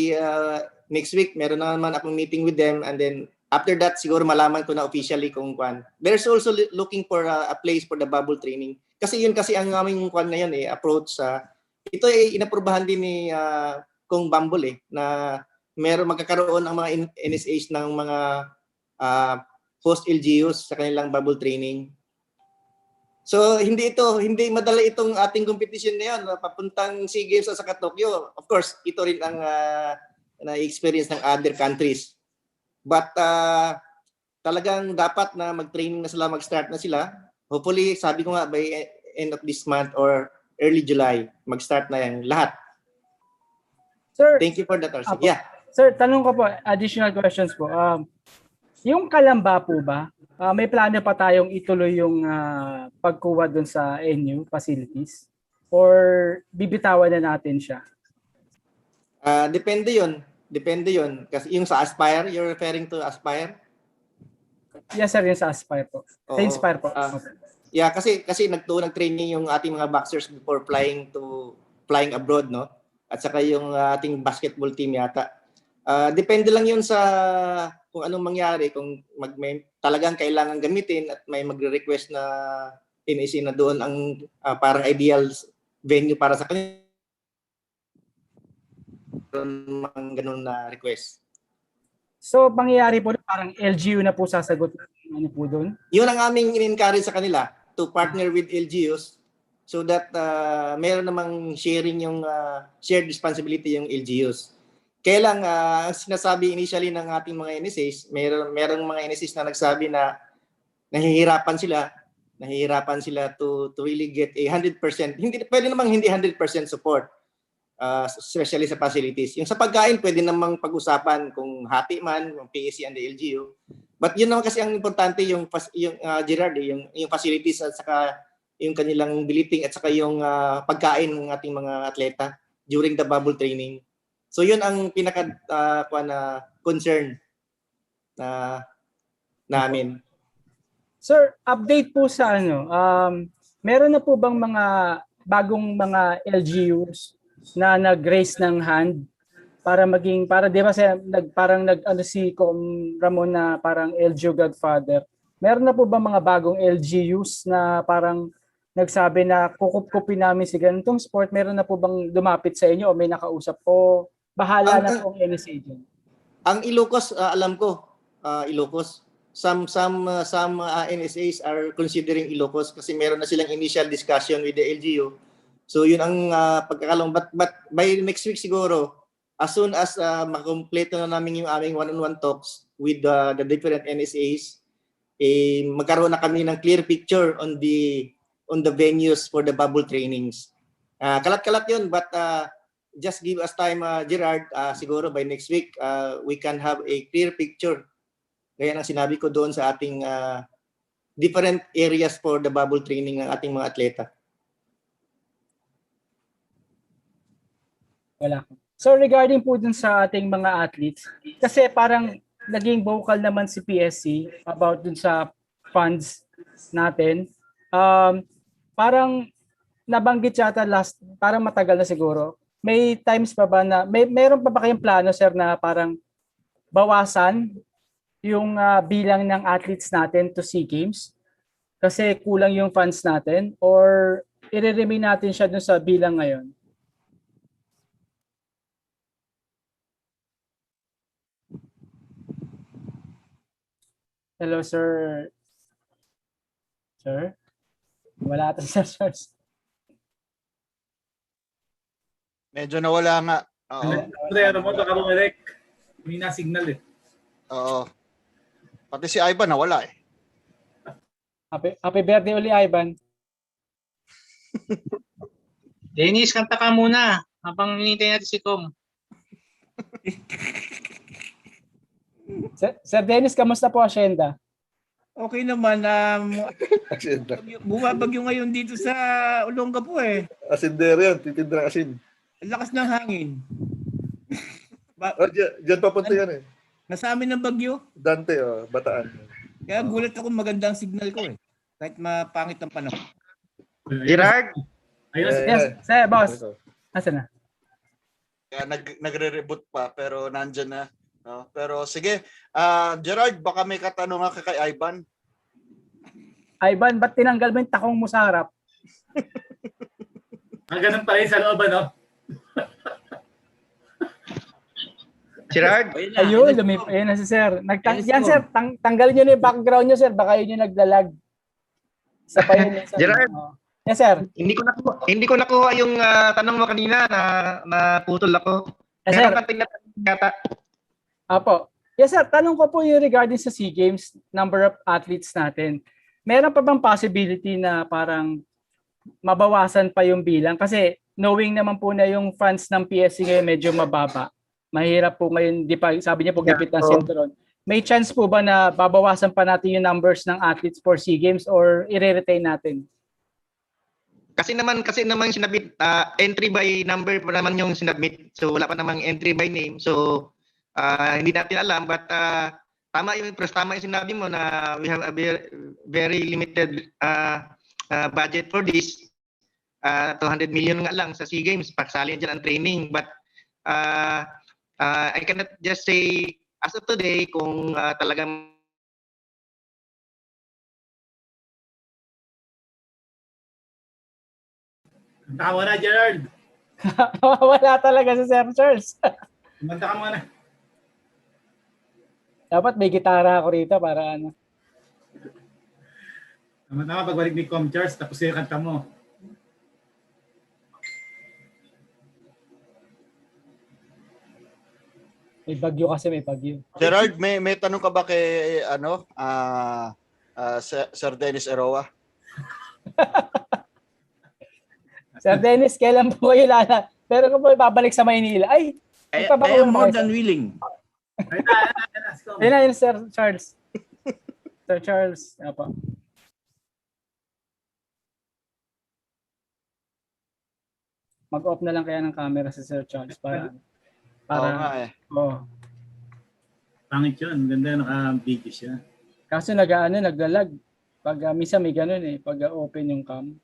next week, meron na naman akong meeting with them. And then after that, siguro malaman ko na officially kung kwan. There's also looking for a place for the bubble training. Kasi yun kasi ang aming kwan ngayon approach sa ito inaprubahan din ni Kung Bambol na meron magkakaroon ang mga NSAs ng mga host LGUs sa kanilang bubble training. So hindi madala itong ating competition na yan, papuntang SEA Games sa Tokyo. Of course, ito rin ang na-experience ng other countries. But talagang dapat na mag-training na sila, mag-start na sila. Hopefully, sabi ko nga by end of this month or early July, mag-start na yan lahat. Sir, thank you for that, Arsi. Yeah. Sir, tanong ko po, additional questions po. Yung Kalamba po ba, may plano pa tayong ituloy yung pagkuha dun sa NU facilities? Or bibitawan na natin siya? Depende yun. Kasi yung sa Aspire, you're referring to Aspire? Yes, sir, yung sa Aspire po. Sa Inspire po. Yeah, kasi nag-training yung ating mga boxers before flying abroad, no? At saka yung ating basketball team yata. Depende lang yun sa kung anong mangyari, kung talagang kailangan gamitin at may magre-request na NSA na doon ang parang ideal venue para sa kanila. Ganun na request. So, pangyayari po parang LGU na po sasagot ano po doon? Yun ang aming in-encourage sa kanila to partner with LGUs so that meron namang sharing yung shared responsibility yung LGUs. Kaya lang, sinasabi initially ng ating mga NSAs, merong mga NSAs na nagsabi na nahihirapan sila to really get a 100%. Hindi, pwede namang hindi 100% support. Especially sa facilities. Yung sa pagkain, pwede namang pag-usapan kung hati man, yung PSC and the LGU. But yun naman kasi ang importante yung Gerard, yung facilities at saka yung kanilang believing at saka yung pagkain ng ating mga atleta during the bubble training. So yun ang pinaka concern namin. Sir, update po sa meron na po bang mga bagong mga LGUs na nag-raise ng hand para di ba si Ramon na parang LGU Godfather. Meron na po ba mga bagong LGUs na parang nagsabi na kukup-kupin namin si ganitong sport? Meron na po bang dumapit sa inyo o may nakausap po? Bahala na po ang NSA dyan. Ang Ilocos, alam ko, Ilocos. Some NSAs are considering Ilocos kasi meron na silang initial discussion with the LGU. So yun ang pagkakalong. But by next week siguro, as soon as makompleto na namin yung aming one-on-one talks with the different NSAs, magkaroon na kami ng clear picture on the venues for the bubble trainings. Kalat-kalat yun, but just give us time, Gerard. Siguro by next week, we can have a clear picture. Gaya ng sinabi ko doon sa ating different areas for the bubble training ng ating mga atleta. Wala. So regarding po dun sa ating mga athletes, kasi parang naging vocal naman si PSC about dun sa funds natin. Parang nabanggit yata parang matagal na siguro. May times pa ba na, meron pa ba kayong plano, sir, na parang bawasan yung bilang ng athletes natin to SEA Games? Kasi kulang yung funds natin, or i-remain natin siya dun sa bilang ngayon? Hello, sir. Sir? Wala ata sir. Medyo nawala nga. Ano mo, baka bumalik. May na-signal eh. Oo. Pati si Ivan nawala eh. Happy birthday uli, Ivan. Dennis, kanta ka muna habang hinihintay natin si Com. Sir Dennis, kamusta po asyenda? Okay naman. Bumabagyo ngayon dito sa Olongapo eh. Asindero yan, titinda ng asin. Ang lakas ng hangin. Diyan papunta yan eh. Nasa amin ng bagyo. Dante, Bataan. Kaya gulat ako, magandang signal ko eh. Kahit mapangit ang panahon. Gerard? Yes, sir, boss. Asan na? Kaya nagre-reboot pa pero nandyan na. No? Pero sige, Gerard, baka may katanungan ka kay Ivan. Ivan, ba't tinanggal mo yung takong mo sa harap? Ganun pala yung sa loob, ano? Gerard? Ayun, ayun na si sir. Yan sir, tanggalin nyo na yung background nyo sir, baka yun yung naglalag. Isa pa yun. Gerard? Yes sir. Hindi ko nakuha yung tanong mo kanina na naputol ako. Yes sir. Yata. Apo. Yes sir, tanong ko po yung regarding sa SEA Games, number of athletes natin. Meron pa bang possibility na parang mabawasan pa yung bilang? Kasi knowing naman po na yung funds ng PSC ngayon medyo mababa. Mahirap po ngayon, sabi niya po gipit ng sentron. May chance po ba na babawasan pa natin yung numbers ng athletes for SEA Games or i-retain natin? Kasi naman sinabit entry by number pa naman yung sinabit. So wala pa namang entry by name. So hindi natin alam, but tama yung sinabi mo na we have a very limited budget for this. 200 million nga lang sa SEA Games, pagsali dyan ang training. But I cannot just say as of today kung talagang Kanta ka muna, Gerald. Wala talaga si Sir Charles. Kanta ka muna. Dapat may gitara ako rito para ano. Tama-tama, pagbalik ni Com Charles, tapos yung kanta mo. May bagyo kasi, may bagyo. Gerard, may tanong ka ba kay Sir Dennis Eroa? Sir Dennis, kailan po kayo lala? Pero kung po babalik sa Maynila, ay, I am more than willing. Ayun na yun, Sir Charles. Sir Charles, apa. Mag-off na lang kaya ng camera si Sir Charles para Pangit yun. Ganda, naka-video siya. Kaso naglalag. Pag minsan may ganun pag open yung cam.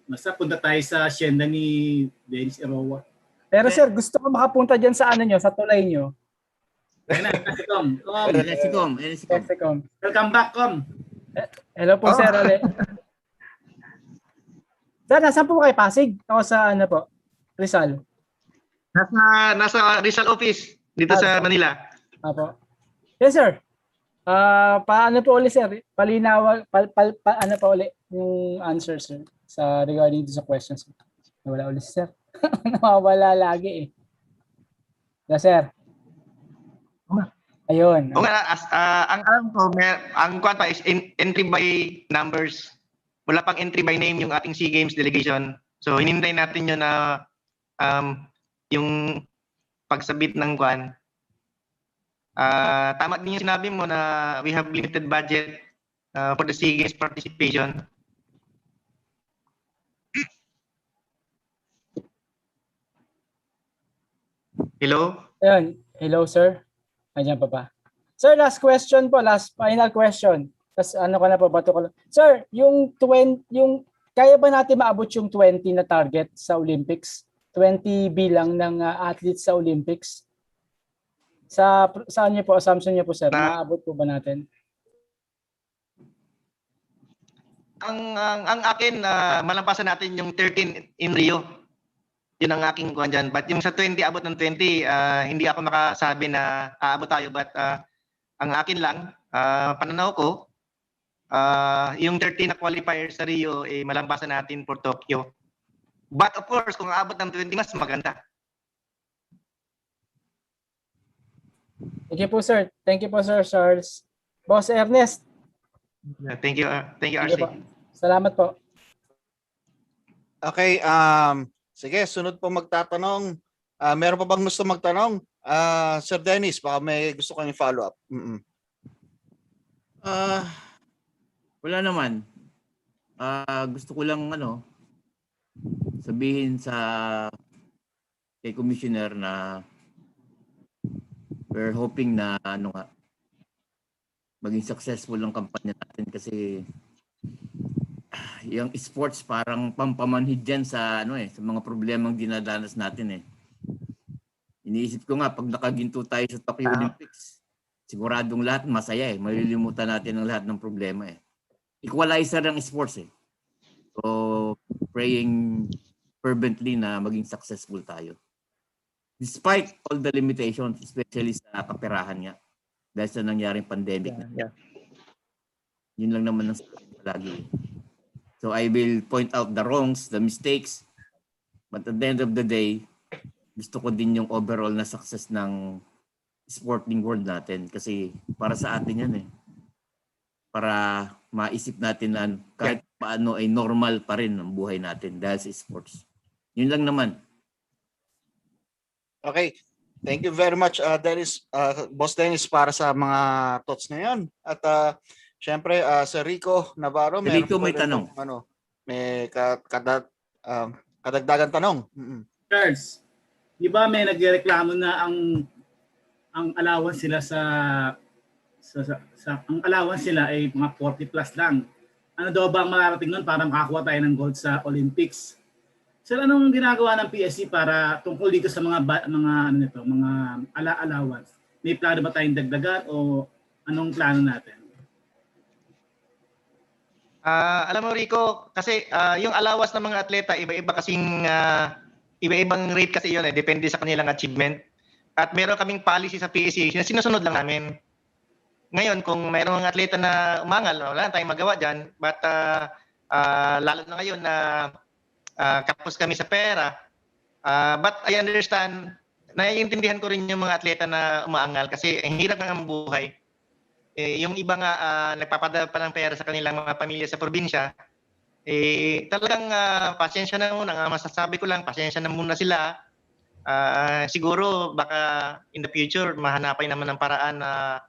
Basta punta tayo sa asyenda ni Dennis Eroa. Pero sir, gusto ko makapunta dyan sa sa tulay nyo. Ayun na, si Com. Welcome back, Com. Hello po, Sir Ale. Sir, nasaan po kayo? Pasig? Ako sa po? Rizal. Nasa Rizal office dito sa Manila. Apo. Yes, sir. Paano po ulit, sir? Palinawag, ano pa ulit yung answer, sir, sa regarding to sa questions. Nawala ulit, sir. Nawawala lagi Yes, sir. Ayun. Ang alam ko, ang kwanta is entry by numbers. Wala pang entry by name yung ating SEA Games delegation. So, hinintay natin yun na yung pagsabit ng kwan. Tama din yung sinabi mo na we have limited budget for the SEA Games participation. Hello? Ayan. Hello, sir. Ayan pa. Sir, last question po. Final question. Tapos ano ka na po, bato ko lang. Sir, yung kaya ba natin maabot yung 20 na target sa Olympics? 20 bilang ng athletes sa Olympics? Saan niyo po, assumption niyo po, sir? Maabot po ba natin? Ang akin, malampasan natin yung 13 in Rio. Yun ang aking kuhan dyan. But yung sa 20, abot ng 20, hindi ako makasabi na aabot tayo. But ang akin lang, pananaw ko, yung 13 na qualifier sa Rio, malampasan natin for Tokyo. But of course, kung aabot ng 20, mas maganda. Thank you po, sir. Thank you po, Sir Charles. Boss Ernest. Thank you, RC. Salamat po. Okay, sige, sunod po magtatanong. Meron pa bang gusto magtanong? Sir Dennis, baka may gusto kang i-follow up. Wala naman. Gusto ko lang sabihin sa kay Commissioner na we're hoping na maging successful ang kampanya natin kasi yung sports parang pampamanhid dyan sa sa mga problemang dinadanas natin Iniisip ko nga pag nakaginto tayo sa Tokyo Olympics, siguradong lahat masaya malilimutan natin ang lahat ng problema Equalizer ng sports So praying fervently na maging successful tayo. Despite all the limitations, especially sa kaperahan nga dahil sa nangyaring pandemic. Yun lang naman ang lagi. So I will point out the wrongs, the mistakes, but at the end of the day, gusto ko din yung overall na success ng sporting world natin kasi para sa atin yan Para maisip natin na kahit paano ay normal pa rin ang buhay natin dahil sa sports. Yun lang naman. Okay. Thank you very much, Dennis, Boss Dennis, para sa mga thoughts na yun. At syempre, Sir Rico Navarro, may tanong. May kadagdagan tanong. Charles, di ba may nagreklamo na ang allowance sila ang allowance nila ay mga 40 plus lang. Ano daw ba ang mararating nun para makakuha tayo ng gold sa Olympics? Sir, anong ginagawa ng PSC para tungkol dito sa mga allowance? May plano ba tayong dagdagan o anong plano natin? Alam mo Rico, kasi yung alawas ng mga atleta iba-iba kasing iba-ibang rate kasi yun depende sa kanilang achievement. At meron kaming policy sa PSC na sinusunod lang namin. Ngayon kung mayroong mga atleta na umangal, wala na tayong magawa diyan, but lalo na ngayon na kapos kami sa pera. But I understand, naiintindihan ko rin yung mga atleta na umaangal kasi ang hirap ng buhay. Yung iba nga nagpapadala pa ng pera sa kanilang mga pamilya sa probinsya, talagang pasensya na muna. Masasabi ko lang, pasensya na muna sila. Siguro baka in the future mahanapan naman ng paraan na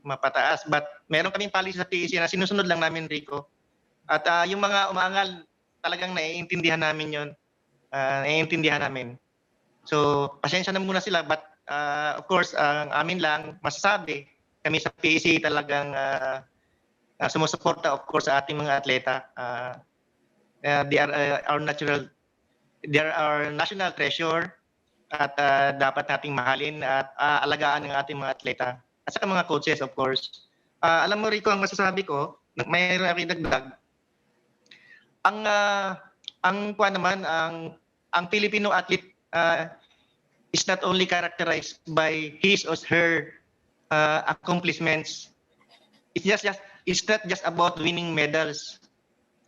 mapataas. But meron kaming policy sa PSC na sinusunod lang namin, Rico. At yung mga umaangal, talagang naiintindihan namin yun. Naiintindihan namin. So pasensya na muna sila. But of course, ang amin lang masasabi, kami sa PSC talagang sumusuporta of course sa ating mga atleta. They are our national treasure at dapat nating mahalin at alagaan ng ating mga atleta at saka mga coaches of course. Alam mo Rico, ang masasabi ko, mayroon akong dagdag. Ang Filipino athlete is not only characterized by his or her accomplishments. It's not just about winning medals.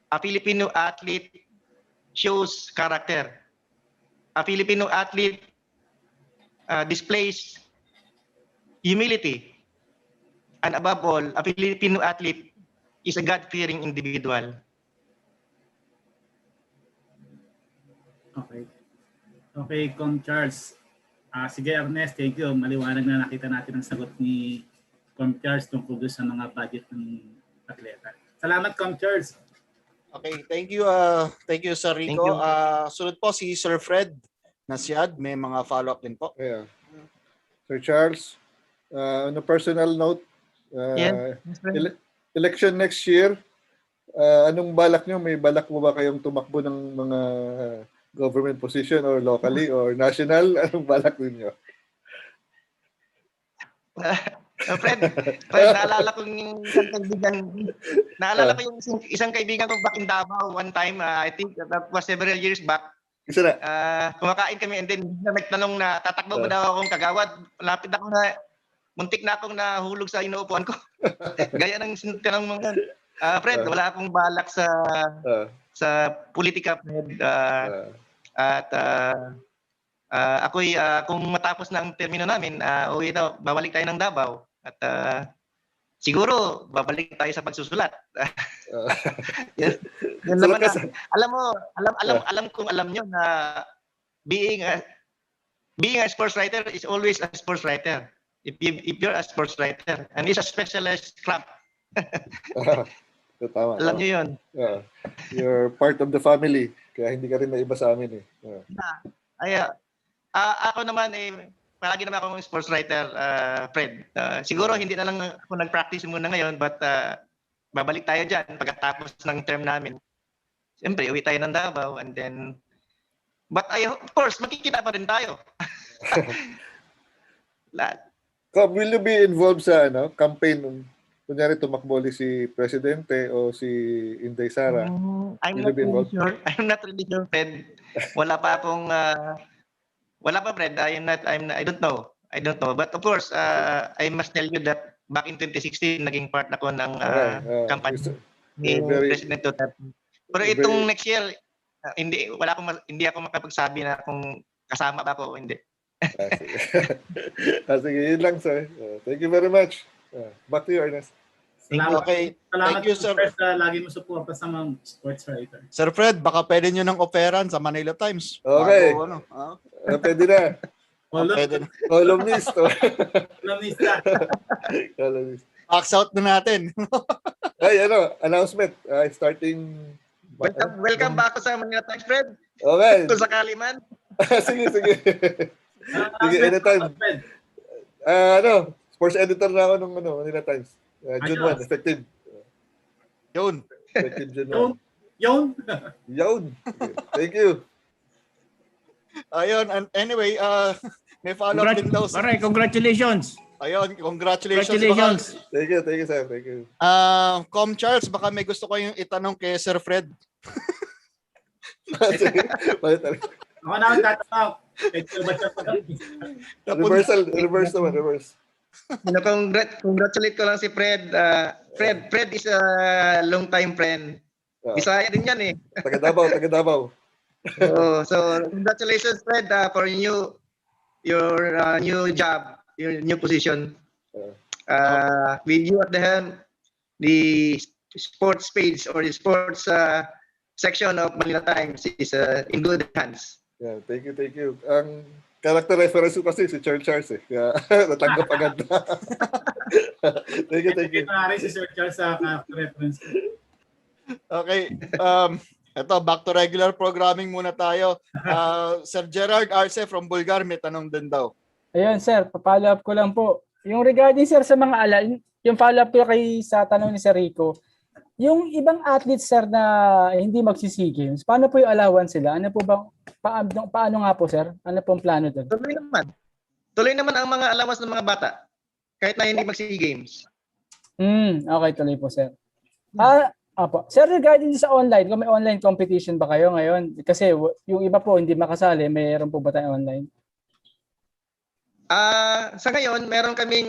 A Filipino athlete shows character. A Filipino athlete displays humility. And above all, a Filipino athlete is a God-fearing individual. Okay, Com Charles. Sige Ernest, thank you. Maliwanag na nakita natin ang sagot ni Com Charles tungkol sa mga budget ng atleta. Salamat Com Charles. Okay, thank you Sir Rico. Sunod po si Sir Fred Nasyad, may mga follow-up din po. Yeah. Sir Charles, on a personal note, election next year, anong balak nyo? May balak mo ba kayong tumakbo ng mga government position or locally or national? Anong balak ninyo? Fred, naalala ko yung isang kaibigan ko back in Davao one time, I think that was several years back. Isa na. Kumakain kami and then nagtanong na tatakbo mo daw akong kagawad. Lapit ako na, muntik na akong nahulog sa inuupuan ko. Gaya ng tanong mo yan. Fred, wala akong balak sa politika, Fred. At ako'y kung matapos na ang termino namin, babalik tayo ng Davao. At siguro, babalik tayo sa pagsusulat. Yan naman na. Alam kong alam nyo na being a sports writer is always a sports writer. If you're a sports writer, and it's a specialized craft. Tama. Alam nyo yun. You're part of the family. Kaya hindi ka rin naiba sa amin eh. Ako naman palagi naman akong sports writer, Fred. Siguro hindi na lang ako nag-practice muna ngayon, but babalik tayo dyan pagkatapos ng term namin. Siyempre, uwi tayo ng Davao and then, but of course, makikita pa rin tayo. Will you be involved sa campaign? Kunyari tumakbo si Presidente o si Inday Sara. I'm not really sure, Fred. Wala pa, Fred. I don't know. But of course, I must tell you that back in 2016, naging part ako ng campaign ni President Duterte. Pero itong next year, hindi ako makapagsabi na kung kasama ba ako o hindi. Sige, yun lang, sir. Thank you very much. Back to you, Ernest. Salamat. Okay. Salamat Thank you, sir. Lagi mo suporta sa mga sports writer. Sir Fred, baka pwede nyo ng operan sa Manila Times. Okay. Pwede na. Pwede na. Columnist. Box out na natin. Ay, announcement. Starting... Welcome back sa Manila Times, Fred. Okay. Kung sakali man. Sige. Sige, anytime. Sports editor na ako ng Manila Times. June 1, effective. Yun. Effective June 1. Yun. Thank you. Ayun, and anyway, may follow-up din daw. Congratulations. Ayun, congratulations. Congratulations. Thank you, sir. Thank you. Com Charles, baka may gusto ko yung itanong kay Sir Fred. Sige, bakit? Ako na ang tatanong. Reverse naman, reverse. Congratulate ko lang si Fred. Fred is a long time friend. Bisaya din yan eh. Taga Davao. So congratulations Fred for your new job, your new position. With you at the helm, the sports page or the sports section of Manila Times is in good hands. Yeah, thank you. Ang character reference ko kasi si Charles eh. Kaya natanggap agad na. Thank you. Si Sir Charles sa reference. Okay. Ito, back to regular programming muna tayo. Sir Gerard Arce from Bulgar, may tanong din daw. Ayun, sir, pa-follow up ko lang po. Yung regarding, sir, sa mga yung follow up ko kay sa tanong ni Sir Rico, yung ibang athletes, sir, na hindi mag-SEA Games, paano po yung allowance sila? Ano po bang, paano nga po, sir? Ano po ang plano doon? Tuloy naman ang mga allowance ng mga bata, kahit na hindi mag-SEA Games. Okay, tuloy po, sir. Apo. Sir, regarding sa online, kung may online competition ba kayo ngayon? Kasi yung iba po hindi makasali, mayroon po ba tayo online? Sa ngayon, meron kaming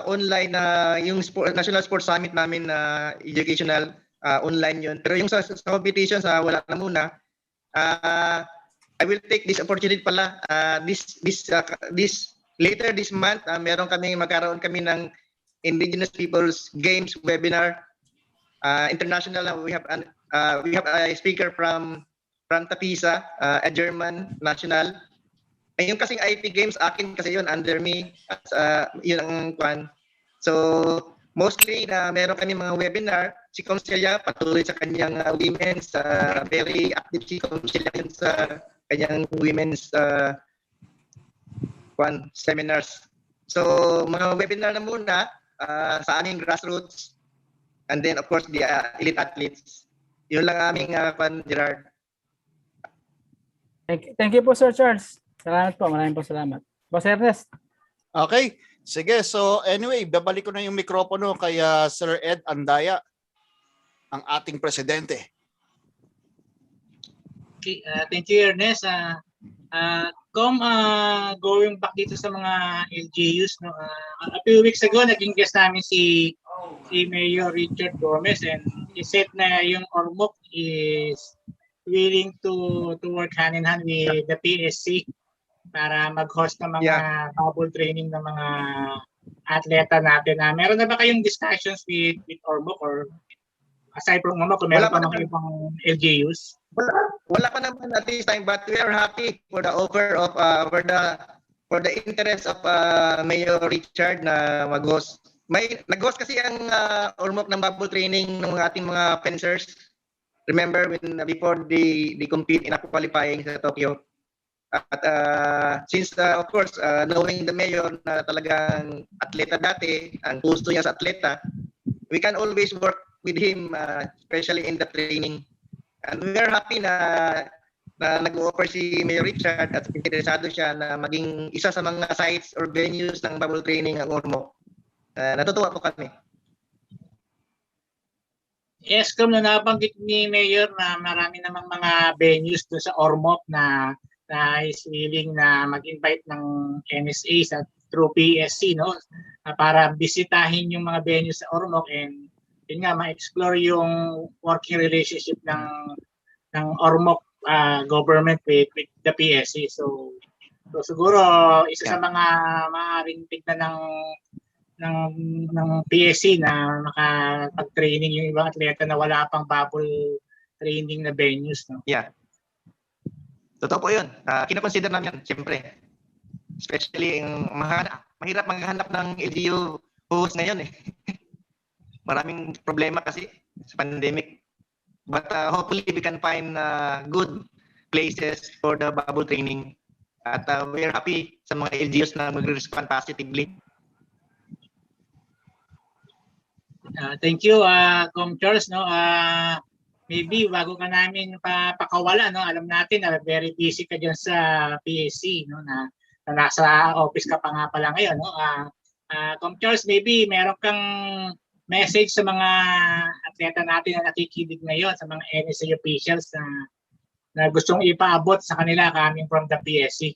online na yung National Sports Summit namin na educational online yun. Pero yung sa competitions, wala na muna. I will take this opportunity pala. Later this month, magkaroon kami ng Indigenous Peoples Games webinar. International. We have a speaker from Tapisa, a German national. Yung kasing IP Games, akin kasi yun, under me, yun ang kwan. So, mostly na meron kami mga webinar, si Comcelia patuloy sa kanyang women's, very active si Comcelia sa kanyang women's seminars. So, mga webinar na muna sa aming grassroots, and then of course the elite athletes. Yun lang aming Gerard. Thank you po, Sir Charles. Salamat po. Maraming po salamat. Boss Ernest. Okay. Sige. So anyway, babalik ko na yung mikropono kay Sir Ed Andaya, ang ating presidente. Okay, thank you, Ernest. Going back dito sa mga LGUs, no, a few weeks ago, naging guest namin si Mayor Richard Gomez, and he said na yung ORMOC is willing to work hand in hand with the PSC para mag-host ng mga bubble training ng mga atleta natin. Meron na ba kayong discussions with ORMOC, or aside from ORMOC, kung meron pa mga ibang LGUs? Wala pa naman at this time, but we are happy for the offer of for the interest of Mayor Richard na mag-host. Nag-host kasi ang ORMOC ng bubble training ng ating mga fencers. Remember before they compete in qualifying sa Tokyo. At since of course knowing the mayor na talagang atleta dati, ang gusto niya sa atleta, we can always work with him, especially in the training. And we are happy na nag-offer si Mayor Richard at interesado siya na maging isa sa mga sites or venues ng bubble training ng ORMOC. Natutuwa po kami. Yes, na nabanggit ni Mayor na marami namang mga venues doon sa ORMOC na is willing na mag-invite ng NSA sa through PSC, no, para bisitahin yung mga venues sa ORMOC, and yun nga, ma-explore yung working relationship ng ORMOC government with the PSC. So siguro isa sa mga maaaring tignan ng PSC na makapag-training yung ibang atleta na wala pang bubble training na venues, no? Yeah. Totoo po yun. Kinoconsider namin yan, siyempre. Especially yung mahirap maghanap ng LGU host ngayon eh. Maraming problema kasi sa pandemic. But hopefully we can find good places for the bubble training. At we are happy sa mga LGUs na mag-respond positively. Thank you, Com Charles, no. Maybe bago ka namin pakawala, no, alam natin na very busy ka diyan sa PSC, no, na nasa office ka pa nga pala ngayon, no. Kung Charles, maybe meron kang message sa mga atleta natin na nakikinig ngayon, sa mga NSA officials na gustong ipaabot sa kanila coming from the PSC.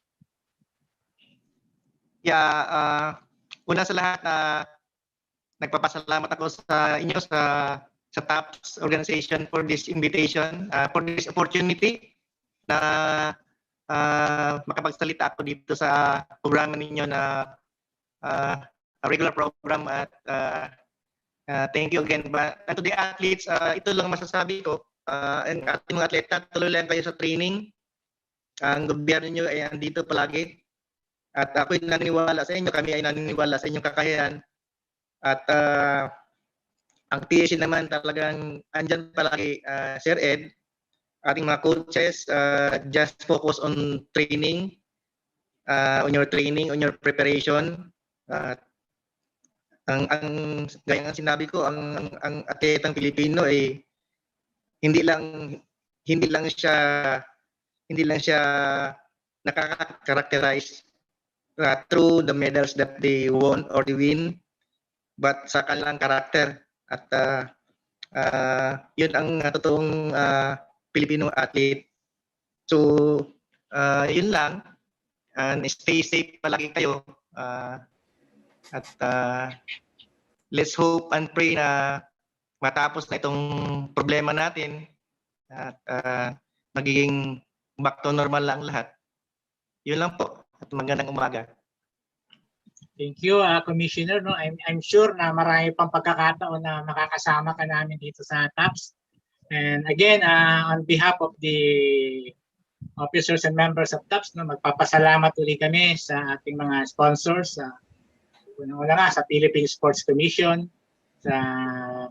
Yeah, una sa lahat, nagpapasalamat ako sa inyo sa TAPS organization for this invitation, for this opportunity na makapagsalita ako dito sa programa ninyo na regular program at thank you again. But to the athletes, ito lang masasabi ko, ang ating mga atleta, tuloy lang kayo sa training. Ang gobyerno nyo ay andito palagi. At ako'y naniniwala sa inyo, kami ay naniniwala sa inyong kakayahan. At ang PSC naman talagang andyan palagi, Sir Ed, ating mga coaches, just focus on training, on your training, on your preparation. Gaya ng sinabi ko, ang atletang Pilipino ay hindi lang siya nakaka-characterize through the medals that they won or they win, but sa kanilang karakter. At yun ang totoong Filipino athlete. So yun lang, and stay safe palagi kayo. At let's hope and pray na matapos na itong problema natin at magiging back to normal lang lahat. Yun lang po. At magandang umaga. Thank you, Commissioner. No, I'm sure na marami pang pagkakataon na makakasama ka namin dito sa TAPS. And again, on behalf of the officers and members of TAPS, no, magpapasalamat ulit kami sa ating mga sponsors. Una nga sa Philippine Sports Commission, sa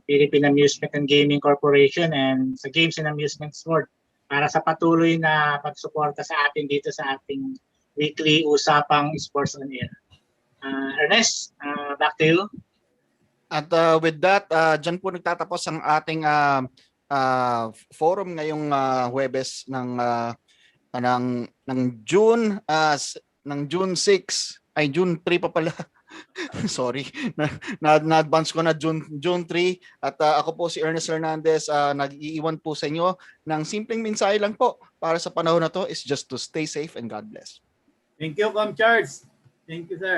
Philippine Amusement and Gaming Corporation, and sa Games and Amusements Board para sa patuloy na pagsuporta sa atin dito sa ating weekly Usapang Sports on Air. Ernest, back to you. At with that, dyan po nagtatapos ang ating forum ngayong Huwebes ng June June 6 ay June 3 pa pala. Sorry, na-advance ko na June 3 at ako po si Ernest Hernandez, nag-iiwan po sa inyo ng simpleng mensahe lang po para sa panahon na to is just to stay safe and God bless. Thank you, Com Charles. Thank you, sir.